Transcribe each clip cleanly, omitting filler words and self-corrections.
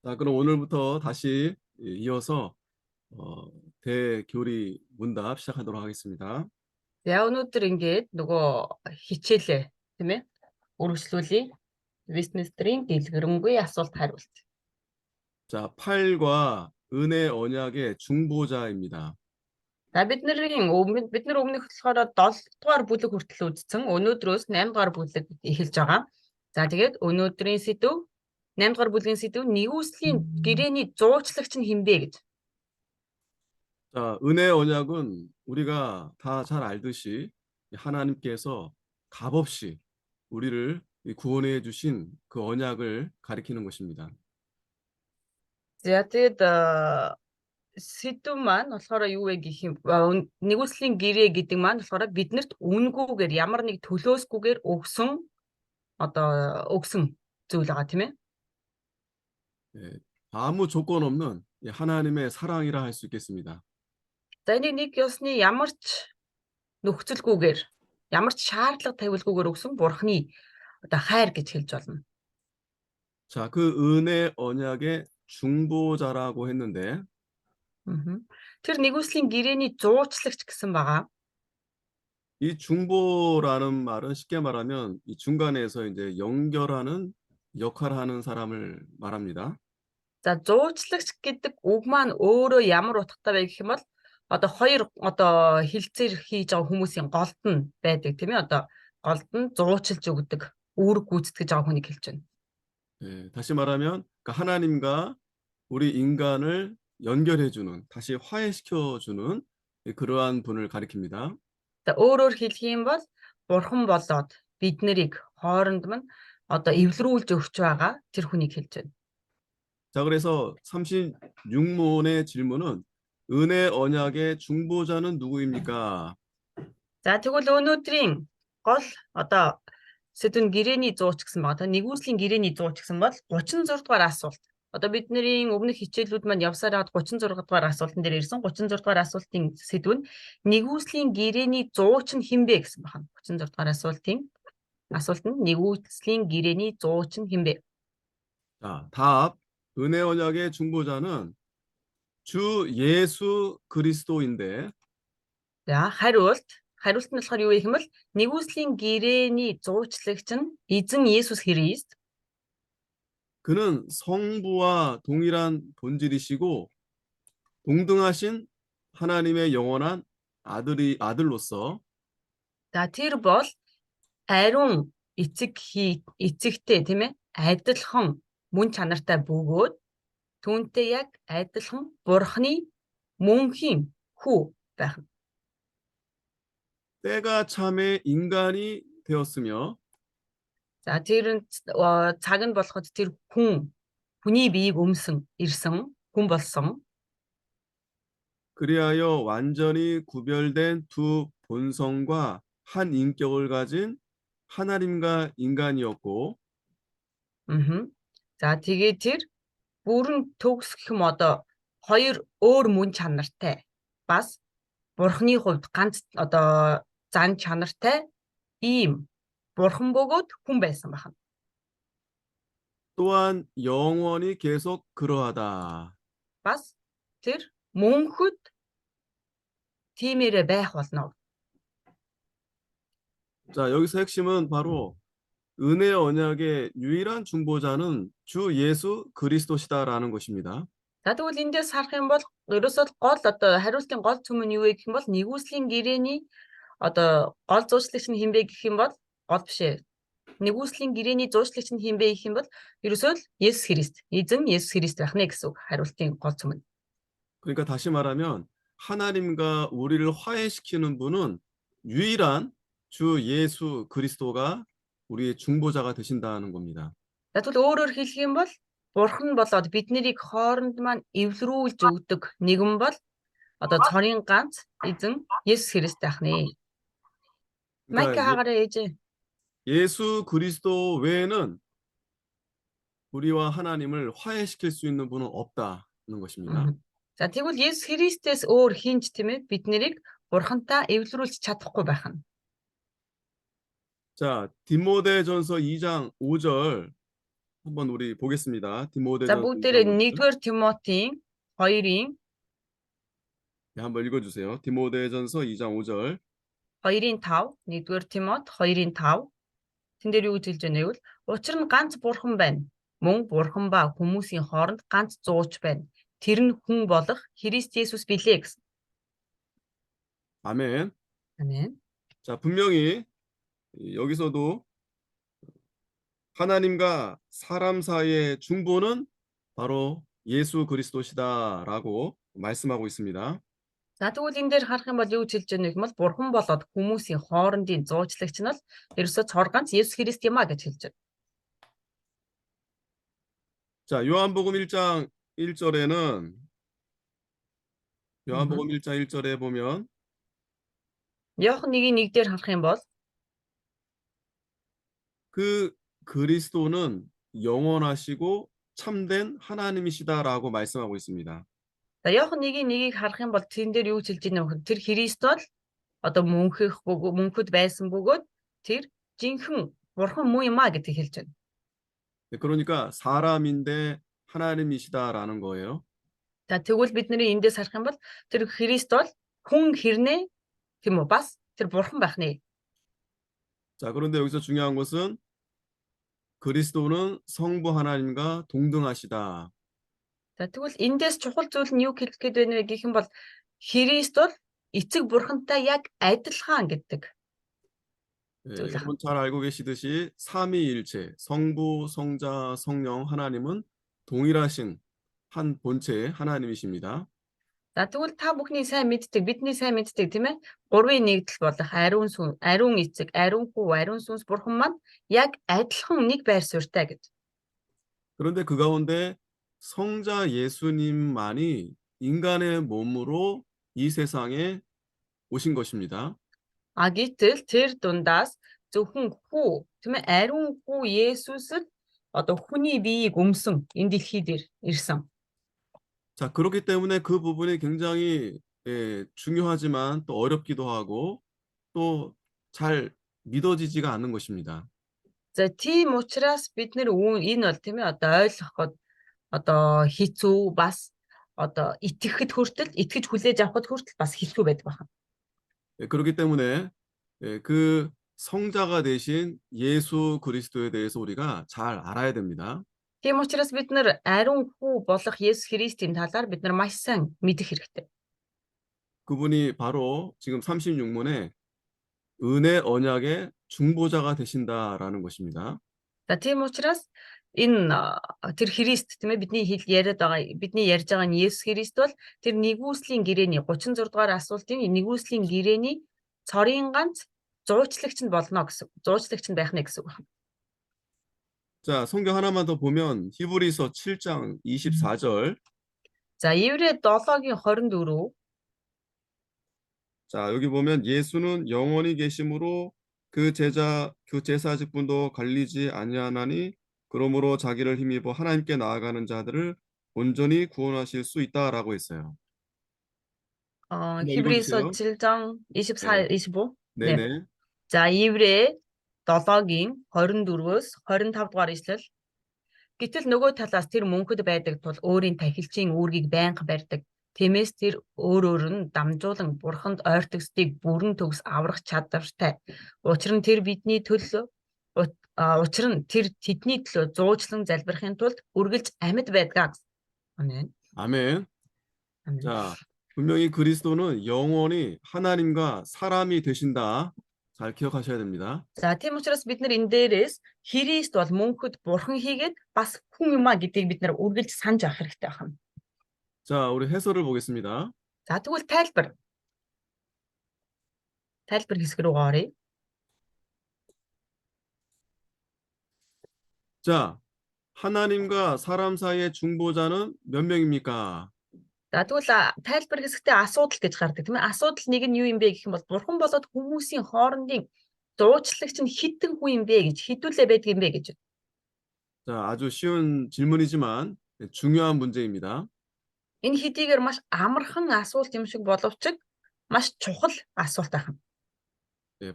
자, 그럼 오늘부터 다시 이어서 어, 대교리 문답 시작하도록 하겠습니다. За өнөөдөр ингээд нөгөө хичээлээ тийм ээ үргэлжлүүлье. Вестминстерийн дэлгэрэнгүй асуулт хариулт. 자, 8과 은혜 언약의 중보자입니다. За бид нар өмнөх болохоор 7 дугаар бүлэг хүртэл үзсэн. Өнөөдрөөс 8 дугаар бүлэг эхэлж байгаа. За тэгээд өнөөдрийн сэдв 8 дугаар бүлгийн сэдв нэгүслийн гэрээний зуучлагч нь хинбэ гэж. 자, 은혜 언약은 우리가 다 잘 알듯이 하나님께서 값없이 우리를 구원해 주신 그 언약을 가리키는 것입니다. За тэгээд сэдв маань болохоор юу вэ гэх юм нэгүслийн гэрээ гэдэг маань болохоор биднэрт үнгүүгээр ямар нэг төлөөсгүйгээр өгсөн зүйл байгаа тийм ээ. 예, 아무 조건 없는 하나님의 사랑이라 할 수 있겠습니다. За энийг нэг ёсны ямар ч нөхцөлгүйгээр ямар ч шаардлага тавилгүйгээр өгсөн бурхны хайр гэж хэлж болно. 자, 그 은혜 언약의 중보자라고 했는데 Тэр нэгүслийн гэрээний зуучлагч гэсэн байгаа. 이 중보라는 말은 쉽게 말하면 이 중간에서 이제 연결하는 역할을 하는 사람을 말합니다. За зуучлагч гэдэг үг маань өөрөө ямар утгатай вэ гэх юм бол хоёр хилцээр хийж байгаа хүмүүсийн голд нь байдаг тийм ээ. Голд нь зуучилж өгдөг, үүрэг гүйцэтгэж байгаа хүнийг хэлж байна. 예, 다시 말하면 그 하나님과 우리 인간을 연결해주는, 다시 화해시켜주는 그러한 분을 가리킵니다. За өөрөөр хэлэх юм бол бурхан болоод бид нарыг хооронд нь эвлэрүүлж өгч байгаа тэр хүнийг хэлж байна. 자, 그래서 36문의 질문은 은혜 언약의 중보자는 누구입니까? За тэгвэл өнөөдрийн гол сэдв нь гэрээний зууч гэсэн байна. Нэгүслийн гэрээний зууч гэсэн бол 36 дугаар асуулт. Бидний өмнөх хичээлүүд маань явсаар хаад 36 дугаар асуултан дээр ирсэн. 36 дугаар асуултын сэдв нь нэгүслийн гэрээний зууч нь хинбэ гэсэн байна. 36 дугаар асуулт нь нэгүслийн гэрээний зууч нь хинбэ? 자, 답. 은혜 언약의 중보자는 주 예수 그리스도인데 За хариулт нь болохоор юу гэх юм бол нэгүслийн гэрээний зуучлагч нь эзэн Есүс Христ. 그는 성부와 동일한 본질이시고 동등하신 하나님의 영원한 아들로서 За тэр бол ариун эцэгтэй тийм ээ адилхан мөн чанартай бөгөөд түүнтэй яг адилхан бурхны мөнхийн хүү байх нь. 때가 참에 인간이 되었으며 За тэр цаг нь болоход тэр хүний биеийг ирсэн хүн болсон. 그리하여 완전히 구별된 두 본성과 한 인격을 가진 하나님과 인간이었고 За тэгээд тэр бүрэн төгс гэх юм хоёр өөр мөн чанартай бас бурхны хувьд ганц зан чанартай ийм бурхан бөгөөд хүн байсан байна. 또한 영원히 계속 그러하다. Бас тэр мөнхөд тиймээрээ байх болно. 자, 여기서 핵심은 바로 은혜 언약의 유일한 중보자는 주 예수 그리스도시다라는 것입니다. За тэгвэл эндээс харах юм бол ерөөсөө гол хариултын гол түмэн юу вэ гэх юм бол нэгүслийн гэрээний гол зуучлагч нь хинбэ гэх юм бол гол биш ээ. Нэгүслийн гэрээний зуучлагч нь хинбэ гэх юм бол ерөөсөө л Есүс Христ, эзэн Есүс Христ байх нэ гэсэн үг хариултын гол түмэн. 그러니까 다시 말하면 하나님과 우리를 화해시키는 분은 유일한 주 예수 그리스도가 우리의 중보자가 되신다는 겁니다. За тэгвэл өөрөөр хэлэх юм бол бурхан болоод бид нарыг хооронд маань эвлэрүүлж өгдөг нэгэн бол цорын ганц эзэн Есүс Христ байх нэ. Майк 그러니까 хаагаараа ээж. 예수 그리스도 외에는 우리와 하나님을 화해시킬 수 있는 분은 없다는 것입니다. За тэгвэл Есүс Христээс өөр хинч тийм ээ бид нарыг бурхантай эвлэрүүлж чадахгүй байх нь. 자, 디모데전서 2장 5절 한번 우리 보겠습니다. За 디모데전서 2장 бүгдээрээ 5절. 1-р Тимотийн 2-ын 네, 한번 읽어주세요. 디모데전서 2장 5절. 2-ын 5, 1-р Тимот 2-ын 5. Тэн дээр юу гэж хэлж байна вэ гэвэл учир нь ганц бурхан байна. Мөн бурхан ба хүмүүсийн хооронд ганц зууч байна. Тэр нь хүн болох Христ Есүс билээ гэсэн. 아멘. Амен. 자, 분명히 여기서도 하나님과 사람 사이의 중보는 바로 예수 그리스도시다라고 말씀하고 있습니다. За тэгвэл энэ дээр харах юм бол юу гэж хэлж байгаа юм бол бурхан болоод хүмүүсийн хоорондын зуучлагч нь бол ерөөсөө цор ганц Есүс Христ юм а гэж хэлж байна. 자, 요한복음 1장 1절에는 요한복음 1장 1절에 보면 Иохан 1:1 дээр харах юм бол 그 그리스도는 영원하시고 참된 하나님이시다라고 말씀하고 있습니다. за Иохан 1:1-ийг харах юм бол тэн дээр юу гэж хэлж байна вэ гэхээр тэр Христ бол одоо мөнхөд байсан бөгөөд тэр жинхэнэ бурхан муу юм а гэдгийг хэлж байна. 네, 그러니까 사람인데 하나님이시다라는 거예요. За тэгвэл бидний эндээс харах юм бол тэр Христ бол хүн хэрнээ тийм үү бас тэр бурхан байх нэ. 자, 그런데 여기서 중요한 것은 그리스도는 성부 하나님과 동등하시다. За тэгвэл эндээс чухал зүйл нь юу хэлэх гээд байна вэ гэх юм бол Христ бол эцэг бурхантай яг адилхан гэдэг. 예, 쫄라. 여러분 잘 알고 계시듯이 삼위일체, 성부, 성자, 성령 하나님은 동일하신 한 본체의 하나님이십니다. За тэгвэл та бүхний сайн мэддэг, бидний сайн мэддэг тийм ээ. Гурвын нэгдэл болох ариун эцэг, ариун хүү, ариун сүнс бурхан маань яг адилхан нэг байр суурьтай гэж. 그런데 그 가운데 성자 예수님만이 인간의 몸으로 이 세상에 오신 것입니다. А гэтэл тэр дундаас зөвхөн хүү тийм ээ ариун хүү Есүс л одоо хүний биеийг өмсөн энэ дэлхий дээр ирсэн. 자, 그렇기 때문에 그 부분이 굉장히 중요하지만 또 어렵기도 하고 또 잘 믿어지지가 않는 것입니다. За тийм учраас бид нэр энэ бол тийм ээ одоо ойлгоход одоо хэцүү бас одоо итгэж хүлээж авахд хүртэл бас хэцүү байдаг байна. 그렇기 때문에 그 성자가 되신 예수 그리스도에 대해서 우리가 잘 알아야 됩니다. Тийм учраас бид нар ариун хүү болох Есүс Христийн талаар бид нар маш сайн мэдэх хэрэгтэй. 그분이 바로 지금 36문에 은혜 언약의 중보자가 되신다라는 것입니다. За тийм учраас энэ тэр Христ тийм ээ бидний ярьж байгаа нь Есүс Христ бол тэр нэгүслийн гэрээний 36 дугаар асуултын нэгүслийн гэрээний цорын ганц зуучлагч нь болно гэсэн. Зуучлагч нь байх нэ гэсэн үг байна. 자, 성경 하나만 더 보면 히브리서 7장 24절. За Еврэ 7-гийн 24. 자, 여기 보면 예수는 영원히 계심으로 그 제사직분도 갈리지 아니하나니 그러므로 자기를 힘입어 하나님께 나아가는 자들을 온전히 구원하실 수 있다라고 했어요. 한번 Хибрисо 읽어주세요. 7장 24, 25. 네. 네네. За Еврэ 7-гийн 24-өөс 25 дугаар ишлэл. Гэтэл нөгөө талаас тэр мөнхөд байдаг тул өөрийн тахилчийн үүргийг байнга барьдаг. Тиймээс тэр өөр нь дамжуулан бурханд ойртогсдыг бүрэн төгс аврах чадвартай. Учир нь тэр тэдний төлөө зуучлан залбирахын тулд үргэлж амьд байдаг. 아멘. 아멘. 아멘. 자, 분명히 그리스도는 영원히 하나님과 사람이 되신다. 잘 기억하셔야 됩니다. За тийм учраас бид нар энэ дээрээс Христ бол мөнхөд бурхан хийгээд бас хүн юм а гэдгийг бид нар үргэлж санаж авах хэрэгтэй байна. 자, 우리 해설을 보겠습니다. За тэгвэл тайлбар хэсэг рүү оръё. 자, 하나님과 사람 사이의 중보자는 몇 명입니까? За тэгвэл тайлбар хэсэгтээ асуудал гэж гардаг тийм ээ. Асуудал нэг нь юу юм бэ гэх юм бол бурхан болоод хүмүүсийн хоорондын дуучлагч нь хитэн хүн юм бэ гэж хэдүүлээ байдаг юм бэ гэж. 자, 아주 쉬운 질문이지만 중요한 문제입니다. Энэ хэдийгээр маш амархан асуулт юм шиг боловч маш чухал асуулт байна.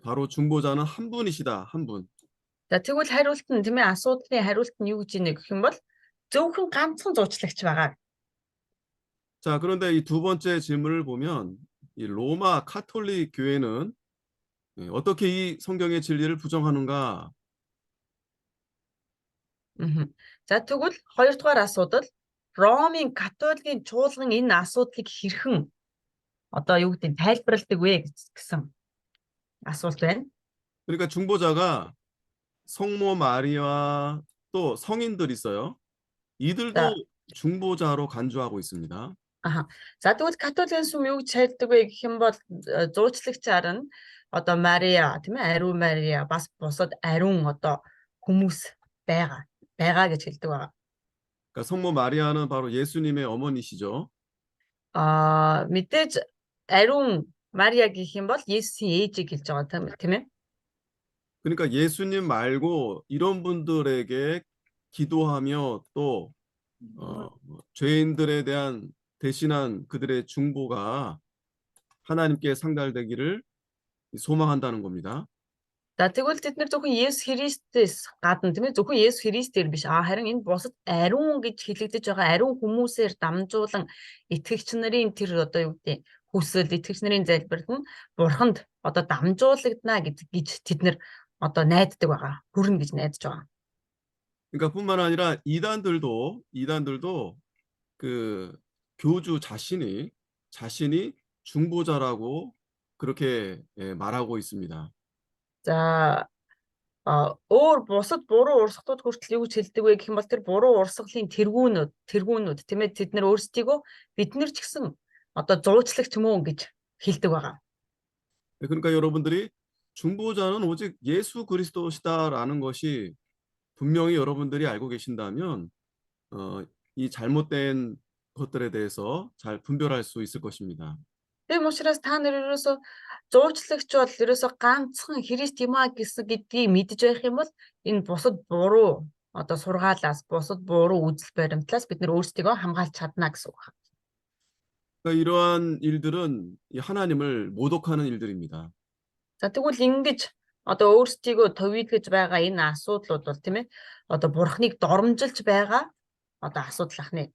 바로 중보자는 한 분이시다. 한 분. За тэгвэл хариулт нь тийм ээ асуудлын хариулт нь юу гэж ийнэ гэх юм бол зөвхөн ганцхан зуучлагч байгаа. 자, 그런데 이 두 번째 질문을 보면 이 로마 카톨릭 교회는 어떻게 이 성경의 진리를 부정하는가? Мгм. За тэгвэл хоёрдугаар асуудал Ромын католикийн чуулган энэ асуудлыг хэрхэн одоо юу гэдэг нь тайлбарладаг вэ гэсэн асуулт байна. 그러니까 중보자가 성모 마리아 또 성인들 있어요. 이들도 За 중보자로 간주하고 있습니다. аха. За тэгвэл католикийн сүм юу гэж хэлдэг вэ гэх юм бол зуучлагчаар нь одоо Мария тийм ээ ариун Мария бас бусад ариун одоо хүмүүс байгаа гэж хэлдэг байгаа. 그러니까 성모 마리아는 바로 예수님의 어머니시죠. Мэдээж ариун Мария гэх юм бол Есүсийн ээжийг хэлж байгаа тийм ээ. 그러니까 예수님 말고 이런 분들에게 기도하며 또 죄인들에 대한 대신한 그들의 중보가 하나님께 상달되기를 소망한다는 겁니다. За тэгвэл тэд нар зөвхөн Есүс Христээс гадна тийм ээ зөвхөн Есүс Христээр биш харин энэ бусад ариун гэж хэлэгдэж байгаа ариун хүмүүсээр дамжуулан итгэгч нарын тэр одоо юу гэдэг хүсэл итгэгч нарын залбирал нь бурханд одоо дамжуулагдана гэж тэд нар одоо найддаг байгаа. Хүрнэ гэж найдаж байгаа. 그러니까 뿐만 아니라 이단들도 그 교주 자신이 중보자라고 그렇게 말하고 있습니다. За өөр бусад буруу урсгалууд хүртэл юу гэж хэлдэг вэ гэх юм бол тэр буруу урсгалын тэргүүнүүд тийм ээ тэд нар өөрсдийгөө бид нар ч гэсэн одоо зуучлагч юм уу гэж хэлдэг байгаа. 그러니까 여러분들이 중보자는 오직 예수 그리스도시다라는 것이 분명히 여러분들이 알고 계신다면 이 잘못된 것들에 대해서 잘 분별할 수 있을 것입니다. Тийм учраас та нар ерөөсөө зуучлагч бол ерөөсөө ганцхан Христ юм а гэдгийг мэдж байх юм бол энэ бусад буруу одоо сургаалаас бусад буруу үзэл баримтлаас бид нар өөрсдийгөө хамгаалж чадна гэсэн үг. 그러니까 이러한 일들은 이 하나님을 모독하는 일들입니다. За тэгвэл ингэж одоо өөрсдийгөө товийлгэж байгаа энэ асуудлууд бол тийм ээ одоо бурхныг доромжилж байгаа одоо асуудал ахнэ.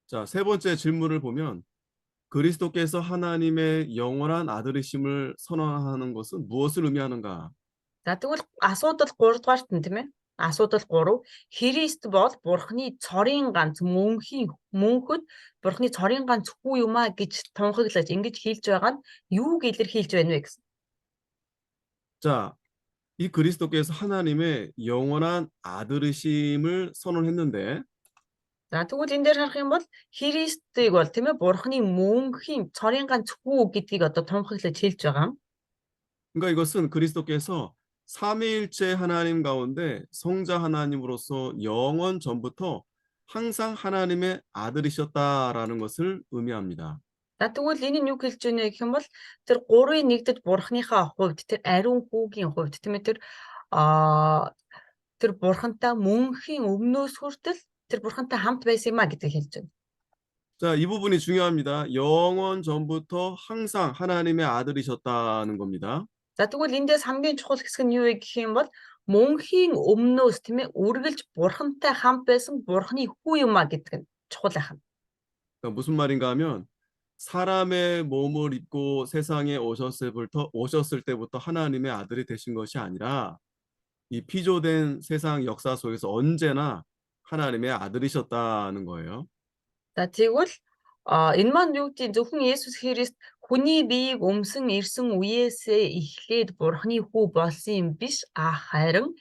자, 세 번째 질문을 보면 그리스도께서 하나님의 영원한 아들이심을 선언하는 것은 무엇을 의미하는가? За тэгвэл асуудал 3 дугаарт нь тийм ээ. Асуудал 3. Христ бол Бурхны цорын ганц мөнхөд Бурхны цорын ганц хүү юм а гэж тунхаглаж ингэж хэлж байгаа нь юуг илэрхийлж байна вэ гэсэн. 자, 이 그리스도께서 하나님의 영원한 아들이심을 선언했는데 За тэгвэл энэ дээр харах юм бол Христийг бол тийм ээ Бурхны мөнхийн цорын ганц хүү гэдгийг одоо тунхаглаж хэлж байгаа. 그러니까 이것은 그리스도께서 삼위일체 하나님 가운데 성자 하나님으로서 영원 전부터 항상 하나님의 아들이셨다라는 것을 의미합니다. За тэгвэл энэ нь юу хэлж байна гэх юм бол тэр 3-ын 1-д Бурхныхаа хувьд тэр ариун хүүгийн хувьд тийм ээ тэр Бурхантай мөнхийн өмнөөс хүртэл тэр Бурхантай хамт байсан юм а гэдгийг хэлж байна. 자, 이 부분이 중요합니다. 영원 전부터 항상 하나님의 아들이셨다는 겁니다. За тэгвэл эндээс хамгийн чухал хэсэг нь юу вэ гэх юм бол мөнхийн өмнөөс тийм ээ үргэлж Бурхантай хамт байсан Бурхны хүү юм а гэдэг нь чухал ахна. 그러니까 무슨 말인가 하면 사람의 몸을 입고 세상에 오셨을 때부터 하나님의 아들이 되신 것이 아니라 이 피조된 세상 역사 속에서 언제나 하나님의 아들이셨다는 거예요. За тэгвэл энэ маань юу гэдэг зөвхөн Есүс Христ хүний биеийг өмсөн ирсэн үеэсээ эхлээд Бурхны хүү болсон юм биш харин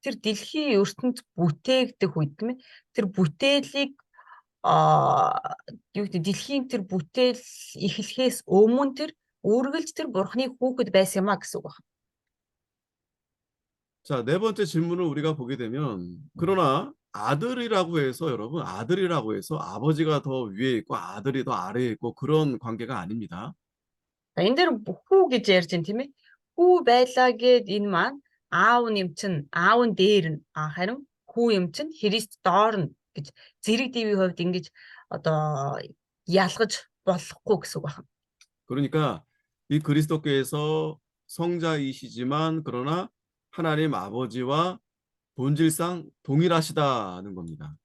тэр дэлхийн ертөнд бүтээгдэх үед тийм ээ тэр бүтээлийг юу гэдэг дэлхийн тэр бүтээл эхлэхээс өмнө тэр үргэлж тэр Бурхны хүүхэд байсан юм а гэсэн үг байна. 자, 네 번째 질문을 우리가 보게 되면 그러나 아들이라고 해서 여러분 아들이라고 해서 아버지가 더 위에 있고 아들이 더 아래에 있고 그런 관계가 아닙니다. Энэ дээр хүү гэж ярьж байна тийм ээ. Хүү байлаа гэд энэ маань аав нь дээр нь харин хүү юм чинь Христ доор нь гэж зэрэг дэвийн хувьд ингэж одоо ялгаж болохгүй гэсэн үг байна. 그러니까 이 그리스도께서 성자이시지만 그러나 하나님 아버지와 본질상 동일하시다는 겁니다.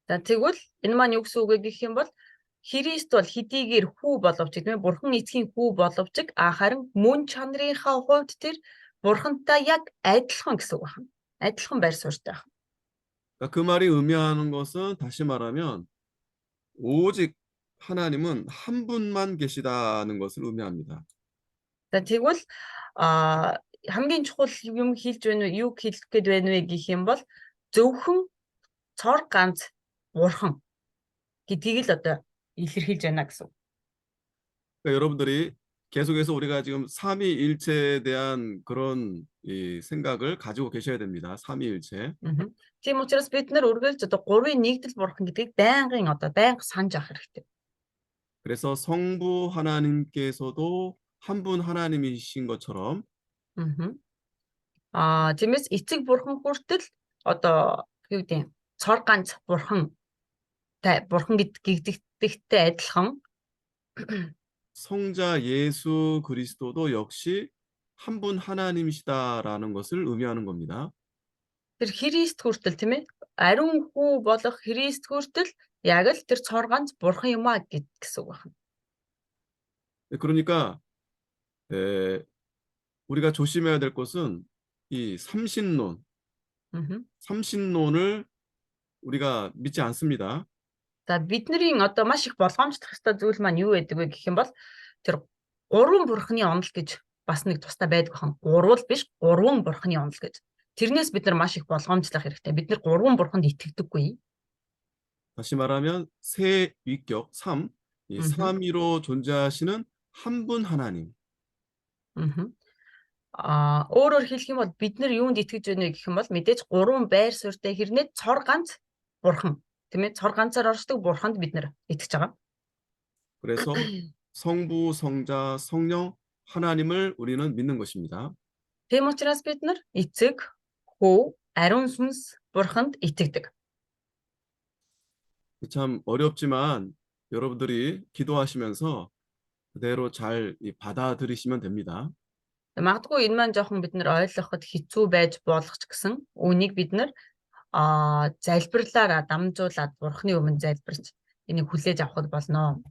За тэгвэл энэ маань юу гэсэн үг вэ гэх юм бол Христ бол хэдийгээр хүү боловч тийм ээ бурхан эцгийн хүү боловч харин мөн чанарынхаа хувьд тэр бурхантай яг адилхан гэсэн үг байна. Адилхан байр суурьтай байна. 그러니까 그 말이 의미하는 것은 다시 말하면 오직 하나님은 한 분만 계시다는 것을 의미합니다. За тэгвэл хамгийн чухал юм хэлж байна уу, юу хэлэх гээд байна вэ гэх юм бол зөвхөн цор ганц бурхан гэдгийг л одоо илэрхийлж байна гэсэн. 그러니까 여러분들이 계속해서 우리가 지금 삼위일체에 대한 그런 이 생각을 가지고 계셔야 됩니다. 삼위일체. Тийм учраас бид нар үргэлж одоо гурвын нэгдэл бурхан гэдгийг байнга санаж авах хэрэгтэй. 그래서 성부 하나님께서도 한 분 하나님이신 것처럼 Тиймээс эцэг бурхан хүртэл одоо юу гэдэг юм цор ганц бурхан гэдэгтэй адилхан 성자 예수 그리스도도 역시 한 분 하나님이시다라는 것을 의미하는 겁니다. тэр Христ хүртэл тийм ээ ариун хүү болох Христ хүртэл яг л тэр цор ганц бурхан юм а гэсэн үг байна. 그러니까 우리가 조심해야 될 것은 이 삼신론을 우리가 믿지 않습니다. За бидний одоо маш их болгоомжлох ёстой зүйл маань юу байдаг вэ гэх юм бол тэр гурван бурханы онол гэж бас нэг тустай байдаг хан. Гурвал биш, гурван бурханы онол гэж. Тэрнээс бид нар маш их болгоомжлох хэрэгтэй. Бид нар гурван бурханд итгэдэггүй. 다시 말하면 세 위격 이 삼위로 존재하시는 한 분 하나님. Өөрөөр хэлэх юм бол бид нар юунд итгэж байна гэх юм бол мэдээж гурван байр суурьтай хэрнээ цор ганц бурхан тийм ээ цор ганцаар оршдог бурханд бид нар итгэж байгаа. 그래서 성부, 성자, 성령 하나님을 우리는 믿는 것입니다. Тийм учраас бид нар эцэг, хүү, ариун сүнс бурханд итгэдэг. 참 어렵지만 여러분들이 기도하시면서 그대로 잘 받아들이시면 됩니다. Магадгүй энэ маань жоохон бид нар ойлгоход хэцүү байж болох ч гэсэн үүнийг бид нар залбирлаараа дамжуулаад бурхны өмнө залбирч энийг хүлээж авах болно.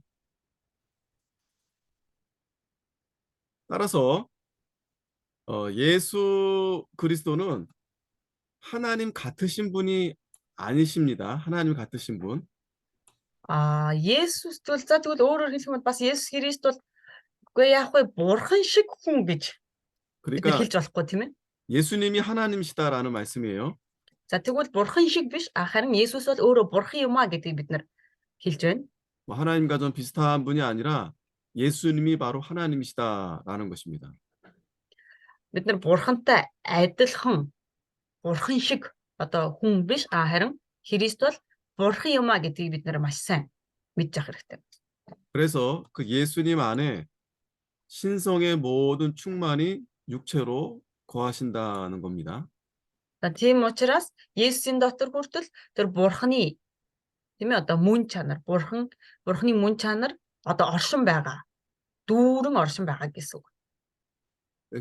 따라서 예수 그리스도는 하나님 같으신 분이 아니십니다. 하나님 같으신 분. Есүс бол за тэгвэл өөрөөр хэлэх юм бол бас Есүс Христ бол үгүй яах вэ бурхан шиг хүн гэж бид нар 그러니까 хэлж болохгүй тийм ээ. 예수님이 하나님이시다라는 말씀이에요. За тэгвэл бурхан шиг биш харин Есүс бол өөрөө бурхан юм а гэдгийг бид нар хэлж байна. 뭐 하나님과 좀 비슷한 분이 아니라 예수님이 바로 하나님이시다라는 것입니다. Бид нар бурхантай адилхан бурхан шиг одоо хүн биш харин Христ бол бурхан юм а гэдгийг бид нар маш сайн мэдж авах хэрэгтэй. 그래서 그 예수님 안에 신성의 모든 충만이 육체로 거하신다는 겁니다. За тийм учраас Есүсийн дотор хүртэл тэр бурханы тийм ээ одоо мөн чанар бурханы мөн чанар одоо оршин байгаа. Дүүрэн оршин байгаа гэсэн үг.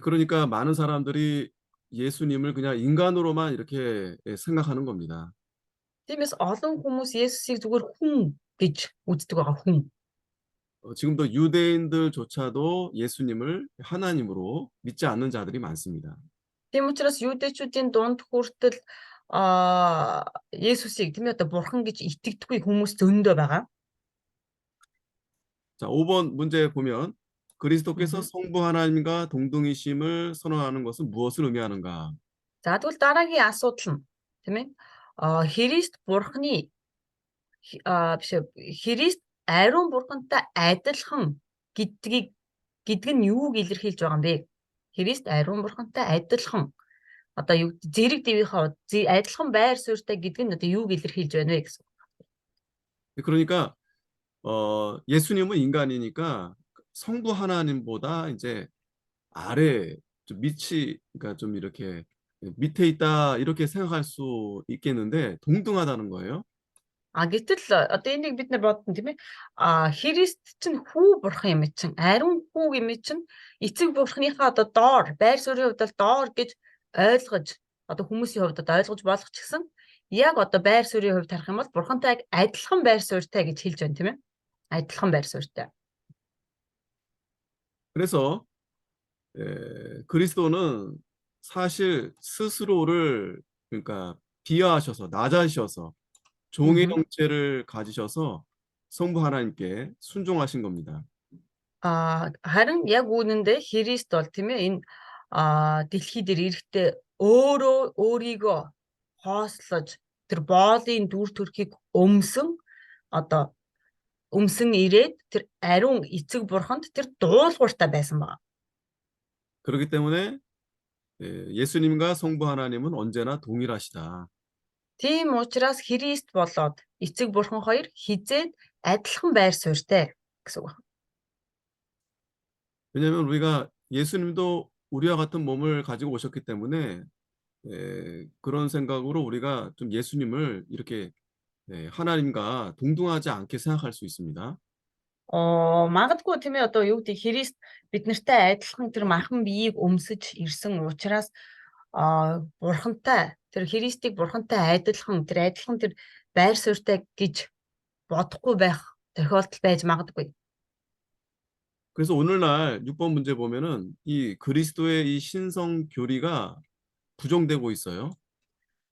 그러니까 많은 사람들이 예수님을 그냥 인간으로만 이렇게 생각하는 겁니다. Тиймээс олон хүмүүс Есүсийг зүгээр хүн гэж үздэг байгаа хүн. 지금도 유대인들조차도 예수님을 하나님으로 믿지 않는 자들이 많습니다. Тийм учраас юудэчүүдийн дунд хүртэл Есүсийг тийм ээ одоо бурхан гэж итгэдэггүй хүмүүс зөндөө байгаа. 자, 5번 문제 보면 그리스도께서 성부 하나님과 동등이심을 선언하는 것은 무엇을 의미하는가? За тэгвэл дараагийн асуудал нь тийм ээ Христ бурханы Христ ариун бурхантай адилхан гэдг нь юуг илэрхийлж байгаа юм бэ? Христ ариун бурхантай адилхан одоо юу зэрэг дэвийнхаа адилхан байр суурьтай гэдэг нь одоо юуг илэрхийлж байна вэ гэсэн. 그러니까 예수님은 인간이니까 성부 하나님보다 이제 아래 좀 밑이 그러니까 좀 이렇게 밑에 있다 이렇게 생각할 수 있겠는데 동등하다는 거예요. Гэтэл одоо энийг бид нар бодсон тийм ээ Христ чинь хүү бурхан юм чинь ариун хүү юм чинь эцэг бурханыхаа одоо доор байр суурийн хувьд бол доор гэж ойлгож одоо хүмүүсийн хувьд одоо ойлгож болох ч гэсэн яг одоо байр суурийн хувьд харах юм бол бурхантай яг адилхан байр суурьтай гэж хэлж байна тийм ээ. Адилхан байр суурьтай. 그래서 그리스도는 사실 스스로를 그러니까 비하하셔서 낮아지셔서 종의 음흠. 형체를 가지셔서 성부 하나님께 순종하신 겁니다. Харин яг үүнэндээ Христ бол тийм ээ энэ дэлхий дээр ирэхдээ өөрийгөө хоослож тэр боолын дүр төрхийг одоо өмсөн ирээд тэр ариун эцэг бурханд тэр дуулууртай байсан байна. 그렇기 때문에 예수님과 성부 하나님은 언제나 동일하시다. Тийм учраас Христ болоод эцэг бурхан хоёр хизээд адилхан байр суурьтай гэсэн үг байна. 왜냐하면 우리가 예수님도 우리와 같은 몸을 가지고 오셨기 때문에 그런 생각으로 우리가 좀 예수님을 이렇게 하나님과 동등하지 않게 생각할 수 있습니다. Магадгүй тийм ээ одоо юу гэдэг Христ биднэртэй адилхан тэр махан биеийг өмсөж ирсэн учраас бурхантай тэр Христийг бурхантай адилхан тэр байр суурьтай гэж бодохгүй байх тохиолдол байж магадгүй. 그래서 오늘날 6번 문제 보면은 이 그리스도의 이 신성 교리가 부정되고 있어요.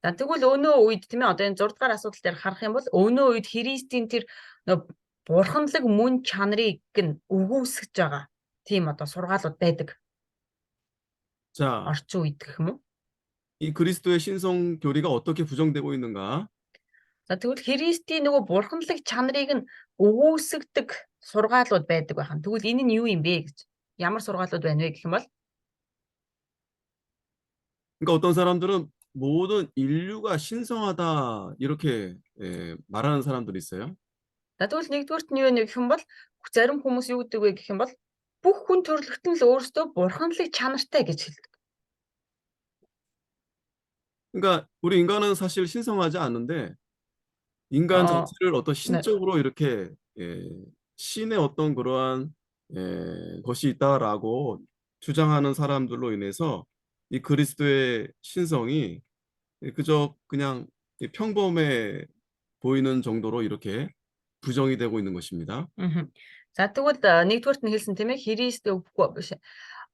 За тэгвэл өнөө үед тийм ээ одоо энэ 6 дугаар асуудал дээр харах юм бол өнөө үед Христийн тэр бурханлаг мөн чанарыг нь өгөөсгөж байгаа. Тийм одоо сургаалууд байдаг. 자, Орчин үед гэх юм уу? 이 그리스도의 신성 교리가 어떻게 부정되고 있는가? За тэгвэл Христийн бурханлаг чанарыг нь өгөөсгдөг сургаалууд байдаг байна. Тэгвэл энэ нь юу юм бэ гэж. Ямар сургаалууд байна вэ гэх юм бол 그러니까 어떤 사람들은 모든 인류가 신성하다 이렇게 말하는 사람들이 있어요. за тэгвэл нэгдүгürt нь юу вэ гэх юм бол зарим хүмүүс юу гэдэг вэ гэх юм бол бүх хүн төрлөختөн л өөрсдөө бурханлаг чанартай гэж хэлдэг. 그러니까 우리 인간은 사실 신성하지 않은데 인간 어, 자체를 어떤 네. 신적으로 이렇게 신의 어떤 그러한 것이 있다라고 주장하는 사람들로 인해서 이 그리스도의 신성이 그저 그냥 평범해 보이는 정도로 이렇게 부정이 되고 있는 것입니다. За тэгвэл нэгдүгürt нь хэлсэн тийм ээ Христ өвөхгүй биш.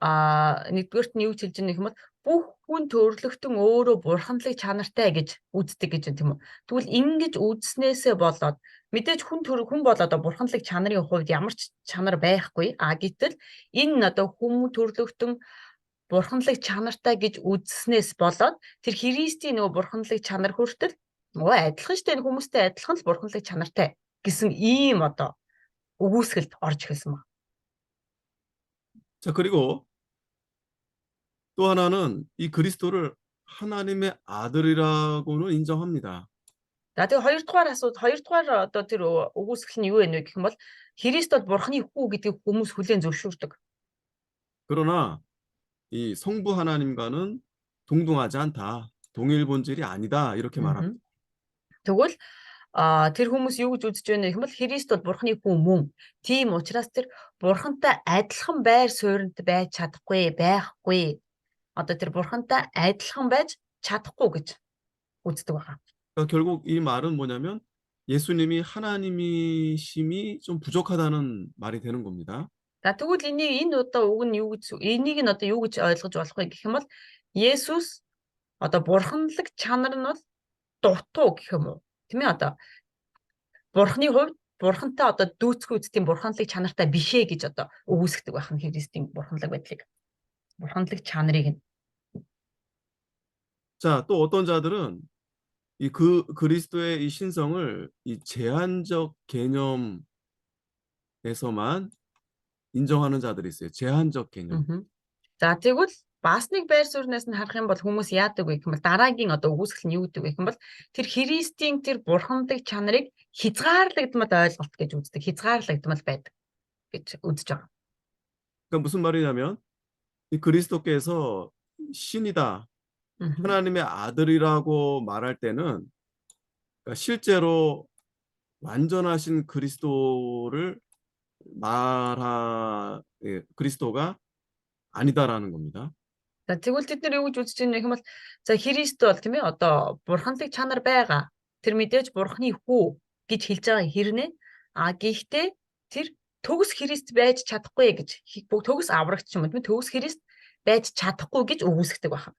Нэгдүгürt нь юу гэж хэлж байгаа юм бол бүх хүн төрлөختөн өөрөө бурханлаг чанартай гэж үздэг гэж байна тийм үү. Тэгвэл ингэж үзснээсээ болоод мэдээж хүн бол одоо бурханлаг чанарын хувьд ямар ч чанар байхгүй. Гэтэл энэ одоо хүн төрлөختөн бурханлаг чанартай гэж үзснээс болоод тэр Христийн бурханлаг чанар хүртэл адилхан штэ хүмүүстэй адилхан л бурханлаг чанартай гэсэн ийм одоо өгөөсгөлд орж эхэлсэн ба. 자, 그리고 또 하나는 이 그리스도를 하나님의 아들이라고는 인정합니다. За тэгээ хоёрдугаар одоо тэр өгөөсгөл нь юу вэ гэх юм бол Христ бол бурхны хүү гэдгийг хүмүүс хүлээн зөвшөөрдөг. 그러나 이 성부 하나님과는 동등하지 않다. 동일 본질이 아니다. 이렇게 말합니다. Тэгвэл тэр хүмүүс юу гэж үзэж байна гэх юм бол Христ бол бурхны хүү мөн. Тийм учраас тэр бурхантай адилхан байр суурьнд байж байхгүй. Одоо тэр бурхантай адилхан байж чадахгүй гэж үздэг байгаа. 그러니까 결국 이 말은 뭐냐면 예수님이 하나님이심이 좀 부족하다는 말이 되는 겁니다. За тэгвэл энийг одоо энийг нь одоо юу гэж ойлгож болох вэ гэх юм бол Есүс одоо бурханлаг чанар нь бол дутуу гэх юм уу? Тийм ээ одоо бурхны хувьд бурхантай одоо дүүцгүй үстийн бурханлаг чанартай бишээ гэж одоо өгөөсгдөг байх нь Христийн бурханлаг байдлыг. бурханлаг чанарыг нь. 자, 또 어떤 자들은 이 그리스도의 이 신성을 이 제한적 개념에서만 인정하는 자들이 있어요. 제한적 개념. За тэгвэл бас нэг байр суурьнаас нь харах юм бол хүмүүс яадаг вэ гэх юм бол дараагийн одоо өгөөсгөл нь юу гэдэг вэ гэх юм бол тэр Христийн тэр бурханлаг чанарыг хязгаарлагдмал ойлголт гэж үздэг. Хязгаарлагдмал байдаг гэж үзэж байгаа. 그러니까 무슨 말이냐면 이 그리스도께서 신이다. 하나님의 아들이라고 말할 때는 그러니까 실제로 완전하신 그리스도가 아니다라는 겁니다. За тэгвэл тэд нар юу гэж үзэж байгаа юм бол за Христ бол тийм ээ одоо бурханлаг чанар байгаа. Тэр мэдээж бурхны хүү гэж хэлж байгаа хэрнээ гэхдээ тэр төгс Христ байж чадахгүй гэж төгс аврагч юм тийм ээ төгс Христ байж чадахгүй гэж үгүйсгдэг байна.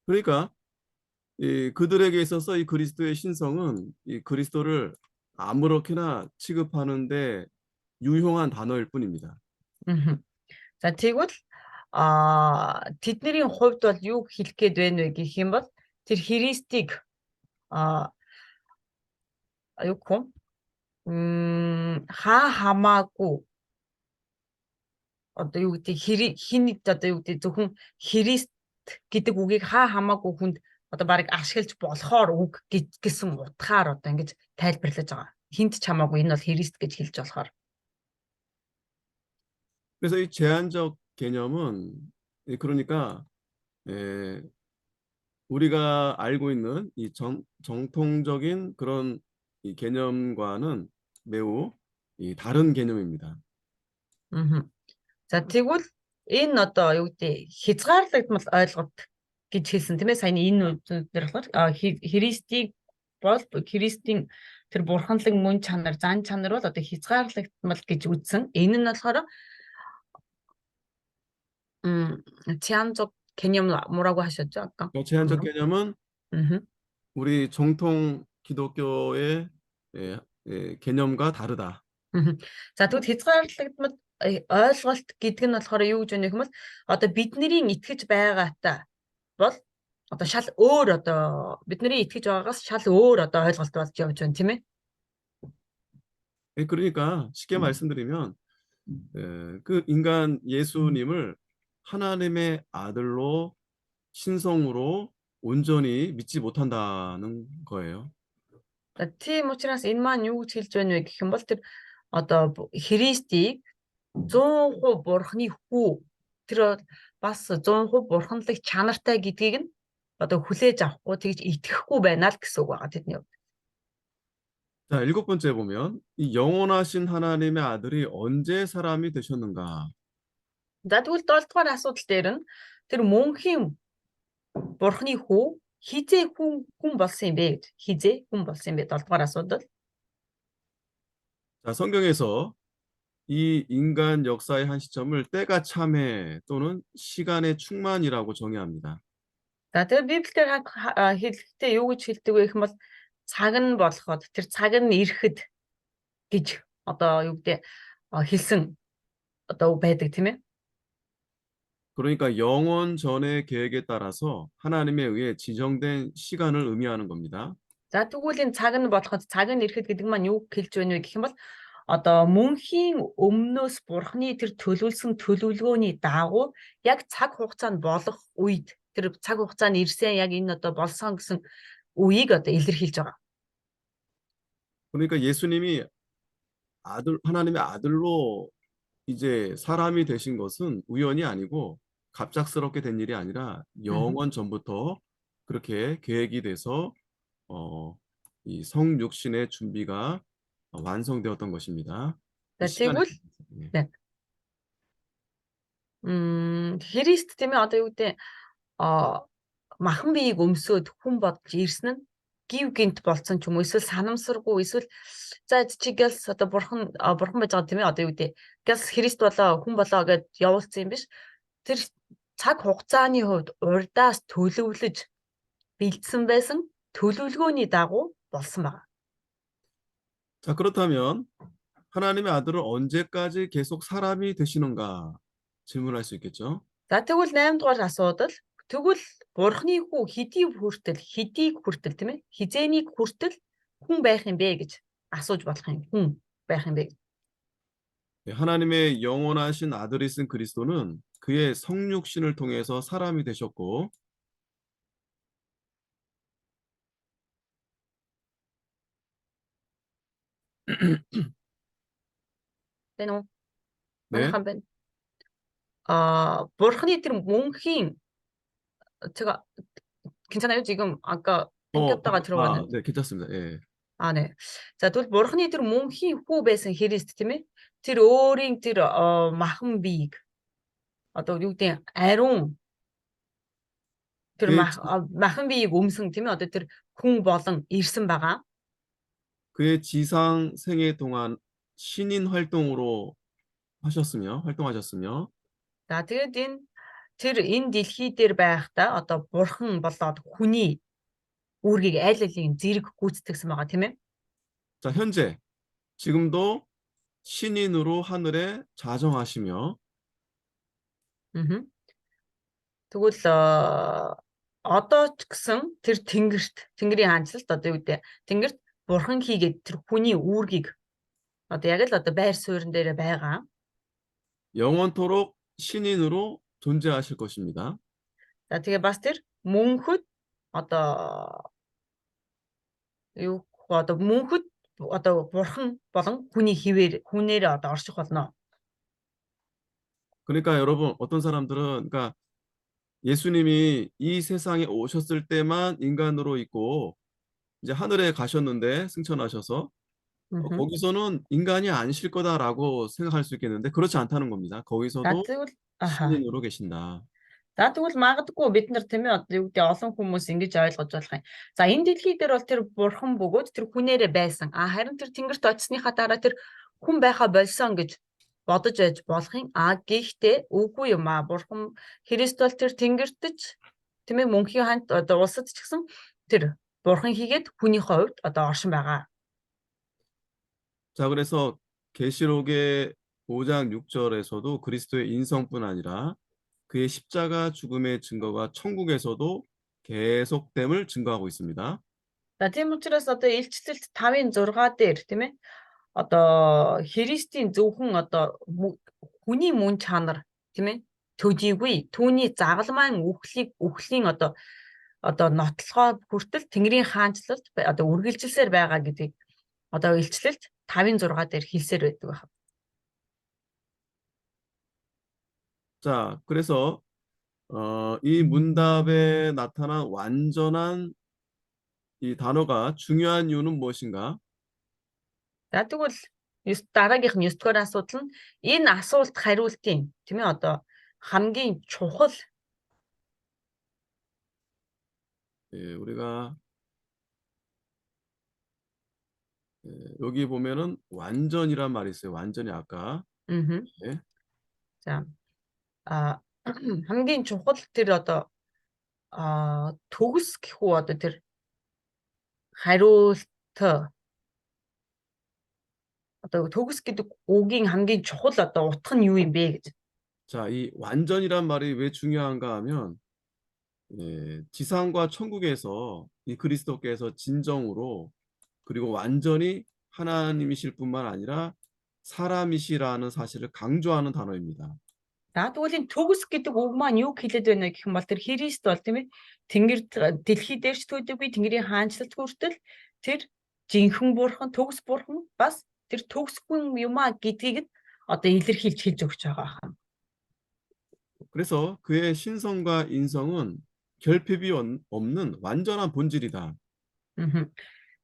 그러니까 그들에게 있어서 이 그리스도의 신성은 이 그리스도를 아무렇게나 취급하는데 유용한 단어일 뿐입니다. За тэгвэл тэдний хувьд бол юу хэлэх гээд байна вэ гэх юм бол тэр Христийг юу гэх юм хамаагүй одоо юу гэдэг хинэгд одоо юу гэдэг зөвхөн Христ гэдэг үгийг хамаагүй хүнд одоо баг ашиглаж болохоор үг гэсэн утгаар одоо ингэж тайлбарлаж байгаа. Хинт ч хамаагүй энэ бол Христ гэж хэлж болохоор. 그래서 이 제한적 개념은 그러니까 우리가 알고 있는 이 정통적인 그런 이 개념과는 매우 다른 개념입니다. За тэгвэл энэ одоо юу гэдэг хязгаарлагдмал ойлголт гэж хэлсэн тийм ээ саяны энэ үгээр болохоор Христийг бол Христийн тэр бурханлаг мөн чанар зан чанар бол одоо хязгаарлагдмал гэж үзсэн. Энэ нь болохоор 제한적 개념 뭐라고 하셨죠 아까? 제한적 개념은 우리 정통 기독교의 개념과 다르다. За тэгвэл хязгаарлагдмал ойлголт гэдэг нь болохоор юу гэж байна гэвэл одоо бидний итгэж байгаатай бол одоо шал өөр одоо бидний итгэж байгаагаас шал өөр одоо ойлголт болж явж байна тийм ээ. 그러니까 쉽게 말씀드리면 그 인간 예수님을 하나님의 아들로 신성으로 온전히 믿지 못한다는 거예요. Тийм учраас энэ маань юу гэж хэлж байна вэ гэх юм бол тэр одоо Христийг 100% бурхны хүү тэр бас 100% бурханлаг чанартай гэдгийг нь одоо хүлээж авахгүй тэгж итгэхгүй байна л гэсэн үг байгаа тэдний хувьд. 자, 7번째 보면 이 영원하신 하나님의 아들이 언제 사람이 되셨는가? За тэгвэл 7 дугаар асуудал дээр нь тэр мөнхийн бурхны хүү хизээ хүн болсон юм бэ гэж хизээ хүн болсон юм бэ 7 дугаар асуудал. 자, 성경에서 이 인간 역사의 한 시점을 때가 참해 또는 시간의 충만이라고 정의합니다. За тэр Библиэр хэлэхдээ юу гэж хэлдэг вэ гэх юм бол цаг нь болоход тэр цаг нь ирэхэд гэж одоо юу гэдэг хэлсэн одоо байдаг тийм ээ. 그러니까 영원 전의 계획에 따라서 하나님에 의해 지정된 시간을 의미하는 겁니다. За тэгвэл энэ цаг нь болоход цаг нь ирэхэд гэдэг маань юу хэлж байна вэ гэх юм бол одоо мөнхийн өмнөөс бурхны тэр төлөвлөсөн төлөвлөгөөний дагуу яг цаг хугацаанд болох үед тэр цаг хугацаанд ирсэн яг энэ одоо болсон гэсэн үеийг одоо илэрхийлж байгаа. 그러니까 예수님이 하나님의 아들로 이제 사람이 되신 것은 우연이 아니고 갑작스럽게 된 일이 아니라 영원 전부터 그렇게 계획이 돼서 이 성육신의 준비가 완성되었던 것입니다. За тэгвэл Христ тийм ээ одоо юу гэдэг махан биеийг өмсөөд хүн болж ирсэн нь гів гинт болцсон ч юм уу эсвэл санамсаргүй эсвэл за чи гэлс одоо бурхан байж байгаа тийм ээ одоо юу гэдэг гэлс Христ болоо хүн болоо гэд явуулсан юм биш. Тэр цаг хугацааны хувьд урдаас төлөвлөж бэлдсэн байсан төлөвлөгөөний дагуу болсон байна. 자, 그렇다면 하나님의 아들은 언제까지 계속 사람이 되시는가 질문할 수 있겠죠? За тэгвэл 8 дугаар асуудал тэгвэл бурхны хүү хэдийг хүртэл тийм ээ хизээнийг хүртэл хүн байх юм бэ гэж асууж болох юм. Хүн байх юм бэ. 하나님의 영원하신 아들이신 그리스도는 그의 성육신을 통해서 사람이 되셨고 Тэнэ үү? 네. бурхны тэр мөнхийн 제가 괜찮아요? 지금 아까 땡겼다가 들어갔는데. 네, 괜찮습니다. 예. 네. За тэгвэл бурхны тэр мөнхийн хүү байсан Христ тийм ээ. Тэр өөрийн тэр махан биеийг одоо юу гэдэг ариун тэр 그의 махан биеийг өмсөн тийм ээ одоо тэр хүн болон ирсэн байгаа. 그의 지상 생애 동안 신인 활동하셨으며 За тэгээд энэ дэлхий дээр байхдаа одоо бурхан болоод хүний үүргийг аль алийг зэрэг гүйцэтгэсэн байгаа тийм ээ. 자, 현재 지금도 신인으로 하늘에 자정하시며 Аа. Тэгвэл одоо ч гэсэн тэр тэнгэрийн хаанчлалт одоо юу гэдэг тэнгэрт бурхан хийгээд тэр хүний үүргийг одоо яг л одоо байр суурин дээр байгаа. 영원토록 신인으로 존재하실 것입니다. За тэгээ бас тэр мөнхөд одоо юу одоо мөнхөд одоо бурхан болон хүний хүнээр одоо орших болно. 그러니까 여러분 어떤 사람들은 그러니까 예수님이 이 세상에 오셨을 때만 인간으로 있고 이제 하늘에 가셨는데 승천하셔서 Аа. 거기서는 인간이 아니실 거다라고 생각할 수 있겠는데 그렇지 않다는 겁니다. За 거기서도 тэгвэл аха. 신인으로 계신다. За тэгвэл магадгүй бид нар тийм ээ одоо юу гэдэг олон хүмүүс ингэж ойлгож болох юм. За энэ дэлхий дээр бол тэр бурхан бөгөөд тэр хүнээрээ байсан. Харин тэр тэнгэрт очисныхаа дараа тэр хүн байха болсон гэж бодож байж болох юм. Гэхдээ үгүй юм аа. Бурхан Христ бол тэр тэнгэртж тийм ээ мөнхийн хант одоо улсад ч гэсэн тэр бурхан хийгээд хүнийхээ хувьд одоо оршин байгаа. 자, 그래서 계시록의 5장 6절에서도 그리스도의 인성뿐 아니라 그의 십자가 죽음의 증거가 천국에서도 계속됨을 증거하고 있습니다. За тийм учраас одоо илчлэлт 5-ын 6 дээр тийм ээ одоо Христийн зөвхөн одоо хүний мөн чанар тийм ээ төдийгүй түүний загалмайн үхлийн одоо нотлохоо хүртэл Тэнгэрийн хаанчлалд одоо үргэлжилсээр байгаа гэдгийг одоо илчлэлт 5-ын 6 дээр хэлсээр байдаг байна. 자, 그래서 이 문답에 나타난 완전한 이 단어가 중요한 이유는 무엇인가? За тэгвэл дараагийнх нь 9 дугаар асуудал нь энэ асуулт хариултын тийм ээ одоо хамгийн чухал 우리가 여기 보면은 완전이란 말이 있어요. 완전히 아까. аа. 예. За хамгийн чухал тэр одоо төгс гэх үү одоо тэр хариулт одоо төгс гэдэг үгийн хамгийн чухал одоо утга нь юу юм бэ гэж. 자, 이 완전이란 말이 왜 중요한가 하면 지상과 천국에서 이 그리스도께서 진정으로 그리고 완전히 하나님이실 뿐만 아니라 사람이시라는 사실을 강조하는 단어입니다. За тэгвэл энэ төгс гэдэг үг маань юу хэлээд байна гэх юм бол тэр Христ бол тийм ээ дэлхий дээр ч төдийгүй Тэнгэрийн хаанчлалт хүртэл тэр жинхэнэ бурхан төгс бурхан бас тэр төгсгүй юмаа гэдгийг одоо илэрхийлж хэлж өгч байгаа хаа. 그래서 그의 신성과 인성은 결핍이 없는 완전한 본질이다.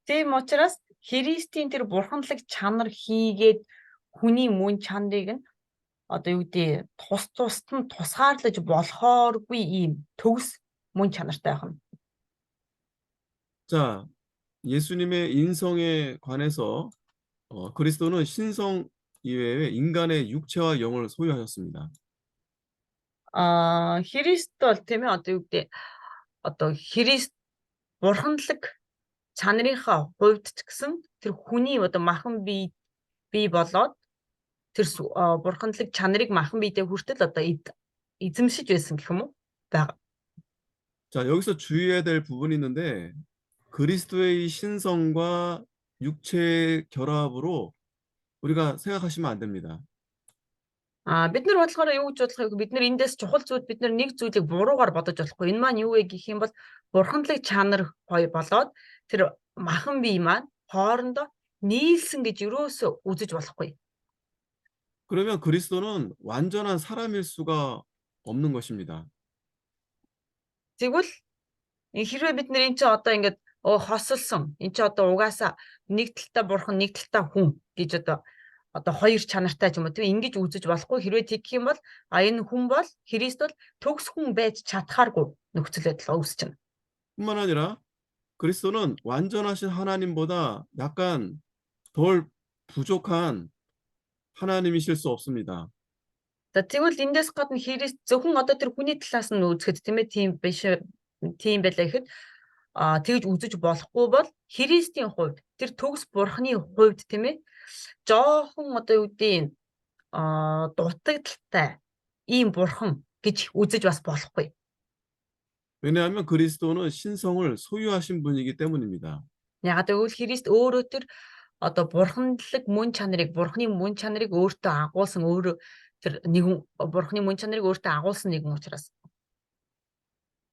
Тийм учраас Христийн тэр бурханлаг чанар хийгээд хүний мөн чанарыг нь одоо юу гэдэг тусад нь тусгаарлаж болохооргүй ийм төгс мөн чанартай байна. 자, 예수님의 인성에 관해서 그리스도는 신성 이외에 인간의 육체와 영을 소유하셨습니다. Христ бол тийм ээ одоо юу гэдэг одоо Христ бурханлаг чанарынхаа хувьд ч гэсэн тэр хүний одоо махан бие болоод тэр бурханлаг чанарыг махан биедээ хүртэл одоо эзэмшиж байсан гэх юм уу байгаа. 자, 여기서 주의해야 될 부분이 있는데 그리스도의 신성과 육체의 결합으로 우리가 생각하시면 안 됩니다. Бид нар болохоор юу гэж бодлохыг бид нар эндээс чухал зүйл бид нар нэг зүйлийг буруугаар бодож болохгүй. Энэ маань юу вэ гэх юм бол бурханлаг чанар гоё болоод тэр махан бие маань хоорондоо нийлсэн гэж юусоо үзэж болохгүй. 그러면 그리스도는 완전한 사람일 수가 없는 것입니다. Тэгвэл хэрвээ бид нар энэ чинь одоо ингээд хосолсон энэ чинь одоо угаасаа нэг талтай бурхан нэг талтай хүн гэж одоо одоо хоёр чанартай ч юм уу тийм ингэж үзэж болохгүй хэрвээ тэгэх юм бол энэ хүн бол Христ бол төгс хүн байж чадхааргүй нөхцөл байдал үүсчихнэ. 뿐만 아니라 그리스도는 완전하신 하나님보다 약간 덜 부족한 하나님이실 수 없습니다. За тэгвэл эндээс гадна Христ зөвхөн одоо тэр хүний талаас нь үзэхэд тийм ээ тийм биш тийм байлаа гэхэд тэгж үзэж болохгүй бол Христийн хувьд тэр төгс бурхны хувьд тийм ээ жоохон одоо юу гэдэг дутагдaltaй ийм бурхан гэж үзэж бас болохгүй. 왜냐하면 그리스도는 신성을 소유하신 분이기 때문입니다. Ягаад гэвэл Христ өөрөө тэр одоо бурханлаг бурхны мөн чанарыг өөртөө агуулсан өөрөө тэр нэгэн бурхны мөн чанарыг өөртөө агуулсан нэгэн учраас.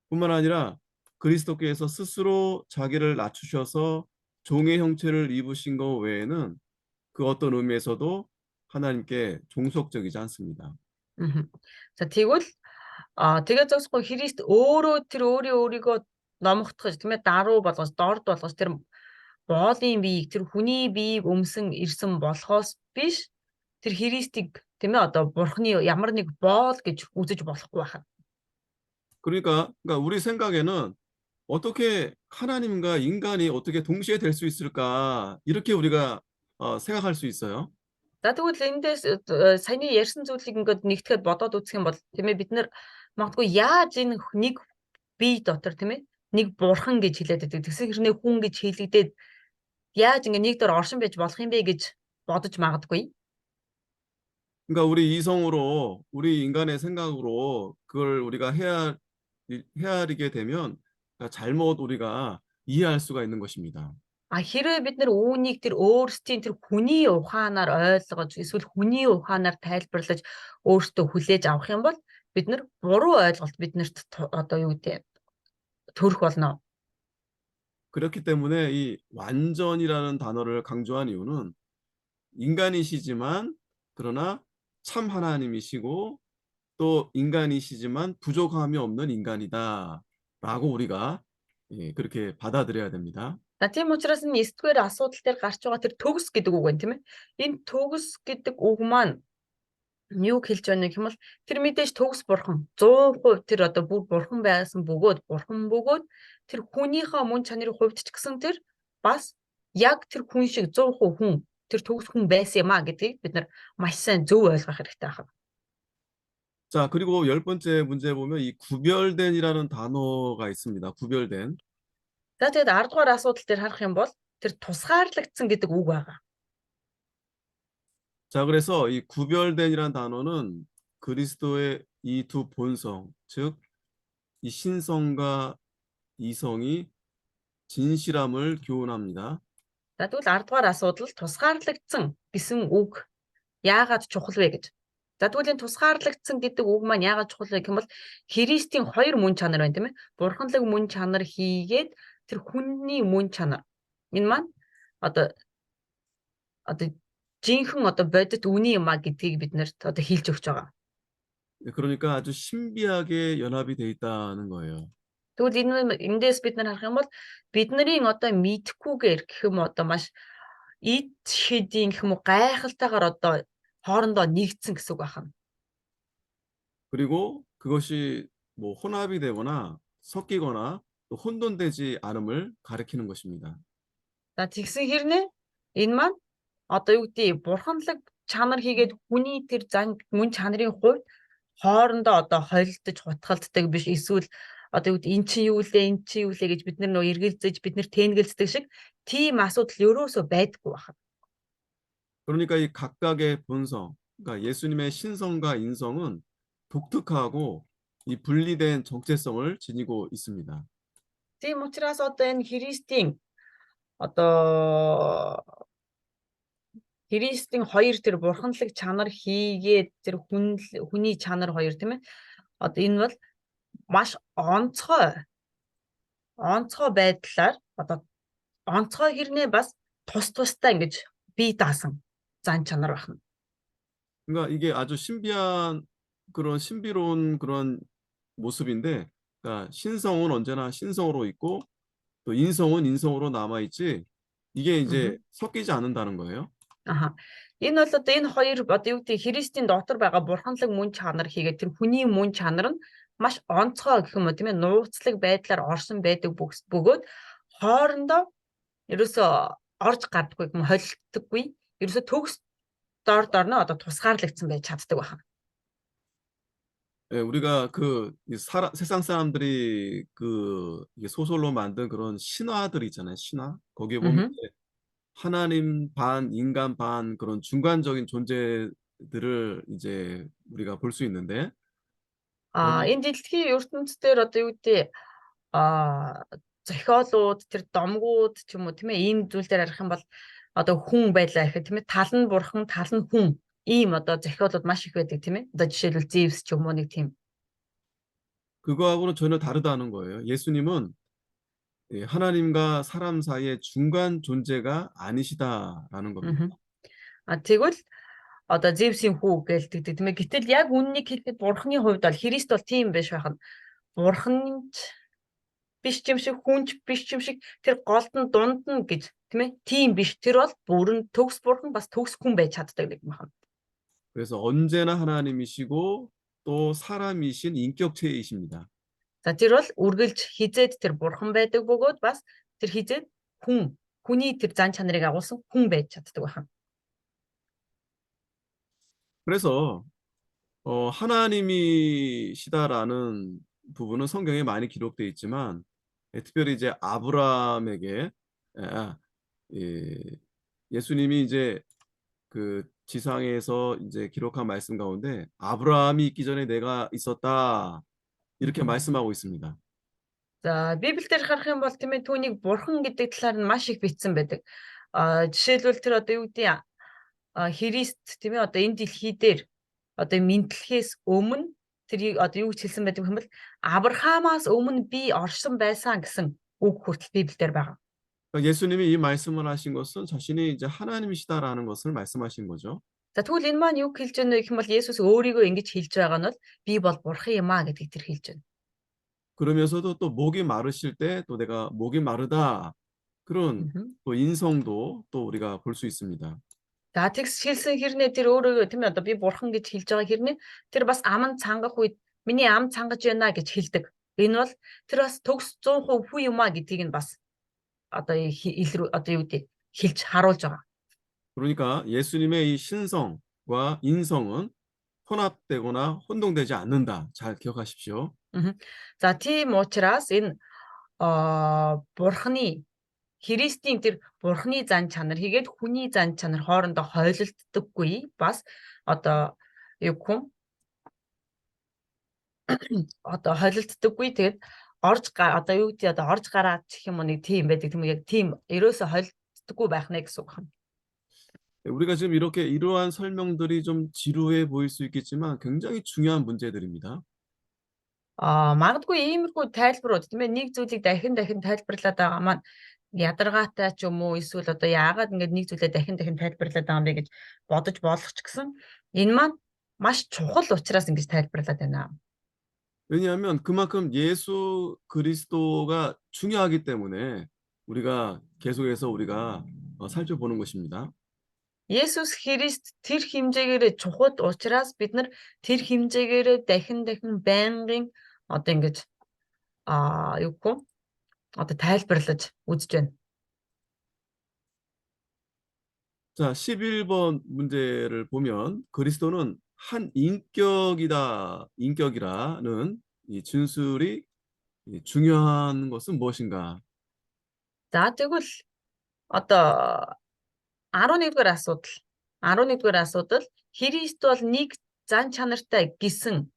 뿐만 아니라 그리스도께서 스스로 자기를 낮추셔서 종의 형체를 입으신 것 외에는 그 어떤 의미에서도 하나님께 종속적이지 않습니다. Мгм. За тэгвэл тэгээ зогсохгүй Христ өөрөө тэр өөрийгөө номогдохож тийм ээ даруу болгож дорд болгож тэр боолын биеийг тэр хүний биеийг өмсөн ирсэн болохоос биш тэр Христийг тийм ээ одоо бурхны ямар нэг боол гэж үзэж болохгүй байна. 그러니까 우리 생각에는 어떻게 하나님과 인간이 어떻게 동시에 될 수 있을까? 이렇게 우리가 생각할 수 있어요. За тэгвэл эндээс саяны ярьсан зүйлийг ингээд нэгтгэхэд бодоод үзэх юм бол тийм ээ бид нар магадгүй яаж энэ нэг бие дотор тийм ээ нэг бурхан гэж хэлээд байдаг. Тэгсэн хэрнээ хүн гэж хэлэгдээд яаж ингээ нэг дор оршин байж болох юм бэ гэж бодож магадгүй. 그러니까 우리 이성으로 우리 인간의 생각으로 그걸 우리가 헤아리게 되면 그러니까 잘못 우리가 이해할 수가 있는 것입니다. Хэрвээ бид нар үүнийг тэр өөрсдийн тэр хүний ухаанаар ойлгож эсвэл хүний ухаанаар тайлбарлаж өөртөө хүлээж авах юм бол бид нар буруу ойлголт биднэрт одоо юу гэдэг төрөх болно. 그렇기 때문에 이 완전이라는 단어를 강조한 이유는 인간이시지만 그러나 참 하나님이시고 또 인간이시지만 부족함이 없는 인간이다라고 우리가 그렇게 받아들여야 됩니다. За тийм учраас энэ 9-р асуудал дээр гарч байгаа тэр төгс гэдэг үг байна тийм ээ. Энэ төгс гэдэг үг маань юу хэлж байна гэх юм бол тэр мэдээж төгс бурхан 100% тэр одоо бүр бурхан байсан бөгөөд тэр хүнийхээ мөн чанарын хувьд ч гэсэн тэр бас яг тэр хүн шиг 100% хүн тэр төгс хүн байсан юм а гэдгийг бид нар маш сайн зөв ойлгох хэрэгтэй байна. 자, 그리고 열 번째 문제 보면 이 구별된이라는 단어가 있습니다. 구별된. За тэгээд 10-р асуудал дээр харах юм бол тэр тусгаарлагдсан гэдэг үг байгаа. 자, 그래서 이 구별된이라는 단어는 그리스도의 이 두 본성, 즉 이 신성과 이성이 진실함을 교훈합니다. За тэгвэл 10-р асуудал тусгаарлагдсан гэсэн үг яагаад чухал вэ гэж. За тэгвэл энэ тусгаарлагдсан гэдэг үг маань яагаад чухал вэ гэх юм бол Христийн хоёр мөн чанар байна тийм ээ. Бурханлаг мөн чанар хийгээд тэр хүний мөн чанар. Энэ маань одоо жинхэнэ одоо бодит үний юм а гэдгийг биднэрт одоо хэлж өгч байгаа. 그러니까 아주 신비하게 연합이 돼 있다는 거예요. Тэгвэл эндээс бид нар харах юм бол бидний одоо мэдхгүйгээр гэх юм одоо маш ид шидийн гэх юм уу гайхалтайгаар одоо хоорондоо нэгдсэн гэсэн үг байна. 그리고 그것이 뭐 혼합이 되거나 섞이거나 또 혼돈되지 않음을 가리키는 것입니다. За тэгсэн хэрнээ энэ маань одоо юу гэдэг бурханлаг чанар хийгээд хүний тэр мөн чанарын хувьд хоорондоо одоо холилдож хутгалддаг биш эсвэл одоо юу гэдэг эн чинь юу лээ гэж бид нар нөө эргэлзэж бид нар тэнгэлздэг шиг тийм асуудал ерөөсөө байдаггүй байна. 그러니까 이 각각의 본성, 그러니까 예수님의 신성과 인성은 독특하고 이 분리된 정체성을 지니고 있습니다. Тийм учраас одоо энэ одоо Христийн хоёр тэр бурханлаг чанар хийгээд тэр хүний чанар хоёр тийм ээ. Одоо энэ бол маш онцгой байдлаар одоо онцгой хэрнээ бас тустай ингэж бие даасан зан чанар байна. 그러니까 이게 아주 신비한 그런 신비로운 그런 모습인데, 그러니까 신성은 언제나 신성으로 있고 또 인성은 인성으로 남아 있지. 이게 이제 섞이지 않는다는 거예요. Аха. Энэ бол одоо энэ хоёр одоо юу гэдэг Христийн дотор байгаа бурханлаг мөн чанар хийгээд тэр хүний мөн чанар нь маш онцгой гэх юм уу тийм ээ нууцлаг байдлаар орсон байдаг бөгөөд хоорондоо ерөөсөө орж гардаггүй юм холилддоггүй. Ерөөсөө төгс дор нь одоо тусгаарлагдсан байж чаддаг байна. 예, 우리가 세상 사람들이 이게 소설로 만든 그런 신화들 있잖아요, 신화. 거기에 보면 Mhm. 이제 하나님 반, 인간 반 그런 중간적인 존재들을 이제 우리가 볼 수 있는데, 어, Энэ дэлхийн ертөнцийн дээр одоо юу гэдэг зохиолууд тэр домгууд ч юм уу тийм ээ ийм зүйлээр арих юм бол одоо хүн байлаа гэхэд тийм ээ тал нь бурхан тал нь хүн ийм одоо зохиолууд маш их байдаг тийм ээ одоо жишээлбэл Зевс ч юм уу нэг тийм. 그거하고는 전혀 다르다는 거예요. 예수님은 하나님과 사람 사이의 중간 존재가 아니시다라는 겁니다. Тэгвэл одоо Зевсийн хүү гэлдэг тийм ээ гэтэл яг үннийг хэлэхэд бурханы хувьд бол Христ бол тийм биш байх нь бурхан биш юм шиг хүнч биш юм шиг тэр голд нь дунд нь гэж тийм ээ тийм биш тэр бол бүрэн төгс бурхан бас төгс хүн байж чаддаг нэг юм байна. 그래서 언제나 하나님이시고 또 사람이신 인격체이십니다. За тэр бол үргэлж хизээд тэр бурхан байдаг бөгөөд бас тэр хизээд хүний тэр зан чанарыг агуулсан хүн байж чаддаг байна. 그래서 하나님이시다라는 부분은 성경에 많이 기록되어 있지만 특별히 이제 아브라함에게 예수님이 이제 그 지상에서 이제 기록한 말씀 가운데 아브라함이 있기 전에 내가 있었다 이렇게 말씀하고 있습니다. За Библиэлд харах юм бол тийм ээ түүнийг бурхан гэдэг талаар нь маш их бичсэн байдаг. Жишээлбэл тэр одоо юу гэдэг Христ тийм ээ одоо энэ дэлхий дээр одоо мэдлэхээс өмнө тэрийг одоо юу гэж хэлсэн байдаг юм бол Авраамаас өмнө би оршин байсан гэсэн үг хүртэл Библиэлд байгаа. 그러니까 예수님이 이 말씀을 하신 것은 자신이 이제 하나님이시다라는 것을 말씀하신 거죠. За тэгвэл энэ маань юу хэлж байна вэ гэх юм бол Есүс өөрийгөө ингэж хэлж байгаа нь бол би бол бурхан юм аа гэдгийг тэр хэлж байна. 그러면서도 또 목이 마르실 때 또 내가 목이 마르다 그런 또 인성도 또 우리가 볼 수 있습니다. За тэгс хэлсэн хэрнээ тэр өөрийгөө тийм ээ одоо би бурхан гэж хэлж байгаа хэрнээ тэр бас ам цангах үед миний ам цангаж байна гэж хэлдэг. Энэ бол тэр бас төгс 100% хүү юм аа гэдгийг нь бас одоо одоо юу гэдэг хэлж харуулж байгаа. 그러니까 예수님의 이 신성과 인성은 혼합되거나 혼동되지 않는다. 잘 기억하십시오. За тийм учраас энэ бурханы Христийн тэр бурханы зан чанар хийгээд хүний зан чанар хоорондоо хойлолддоггүй бас одоо юу гэх одоо хойлолддоггүй тэгээд одоо юу гэдэг одоо орж гараад гэх юм уу нэг тийм байдаг тийм яг тийм ерөөсө хойлолддоггүй байх нэ гэсэн үг байна. 우리가 지금 이렇게 이러한 설명들이 좀 지루해 보일 수 있겠지만 굉장히 중요한 문제들입니다. Магадгүй иймэрхүү тайлбарууд тийм ээ нэг зүйлийг дахин тайлбарлаад байгаа маань ядаргаатай ч юм уу эсвэл одоо яагаад ингэж нэг зүйлээ дахин тайлбарлаад байгаа юм бэ гэж бодож болох ч гэсэн энэ маань маш чухал учраас ингэж тайлбарлаад байна. 왜냐하면 그만큼 예수 그리스도가 중요하기 때문에 우리가 계속해서 우리가 살펴보는 것입니다. Есүс Христ тэр хэмжээгээр чухал учраас бид нар тэр хэмжээгээр дахин байнгын одоо ингэж юу гэх вэ? Одоо тайлбарлаж үзэж байна. 자, 11번 문제를 보면 그리스도는 한 인격이라는 이 진술이 중요한 것은 무엇인가? За тэгвэл одоо 11-р асуудал Христ бол нэг зан чанартай гэсэн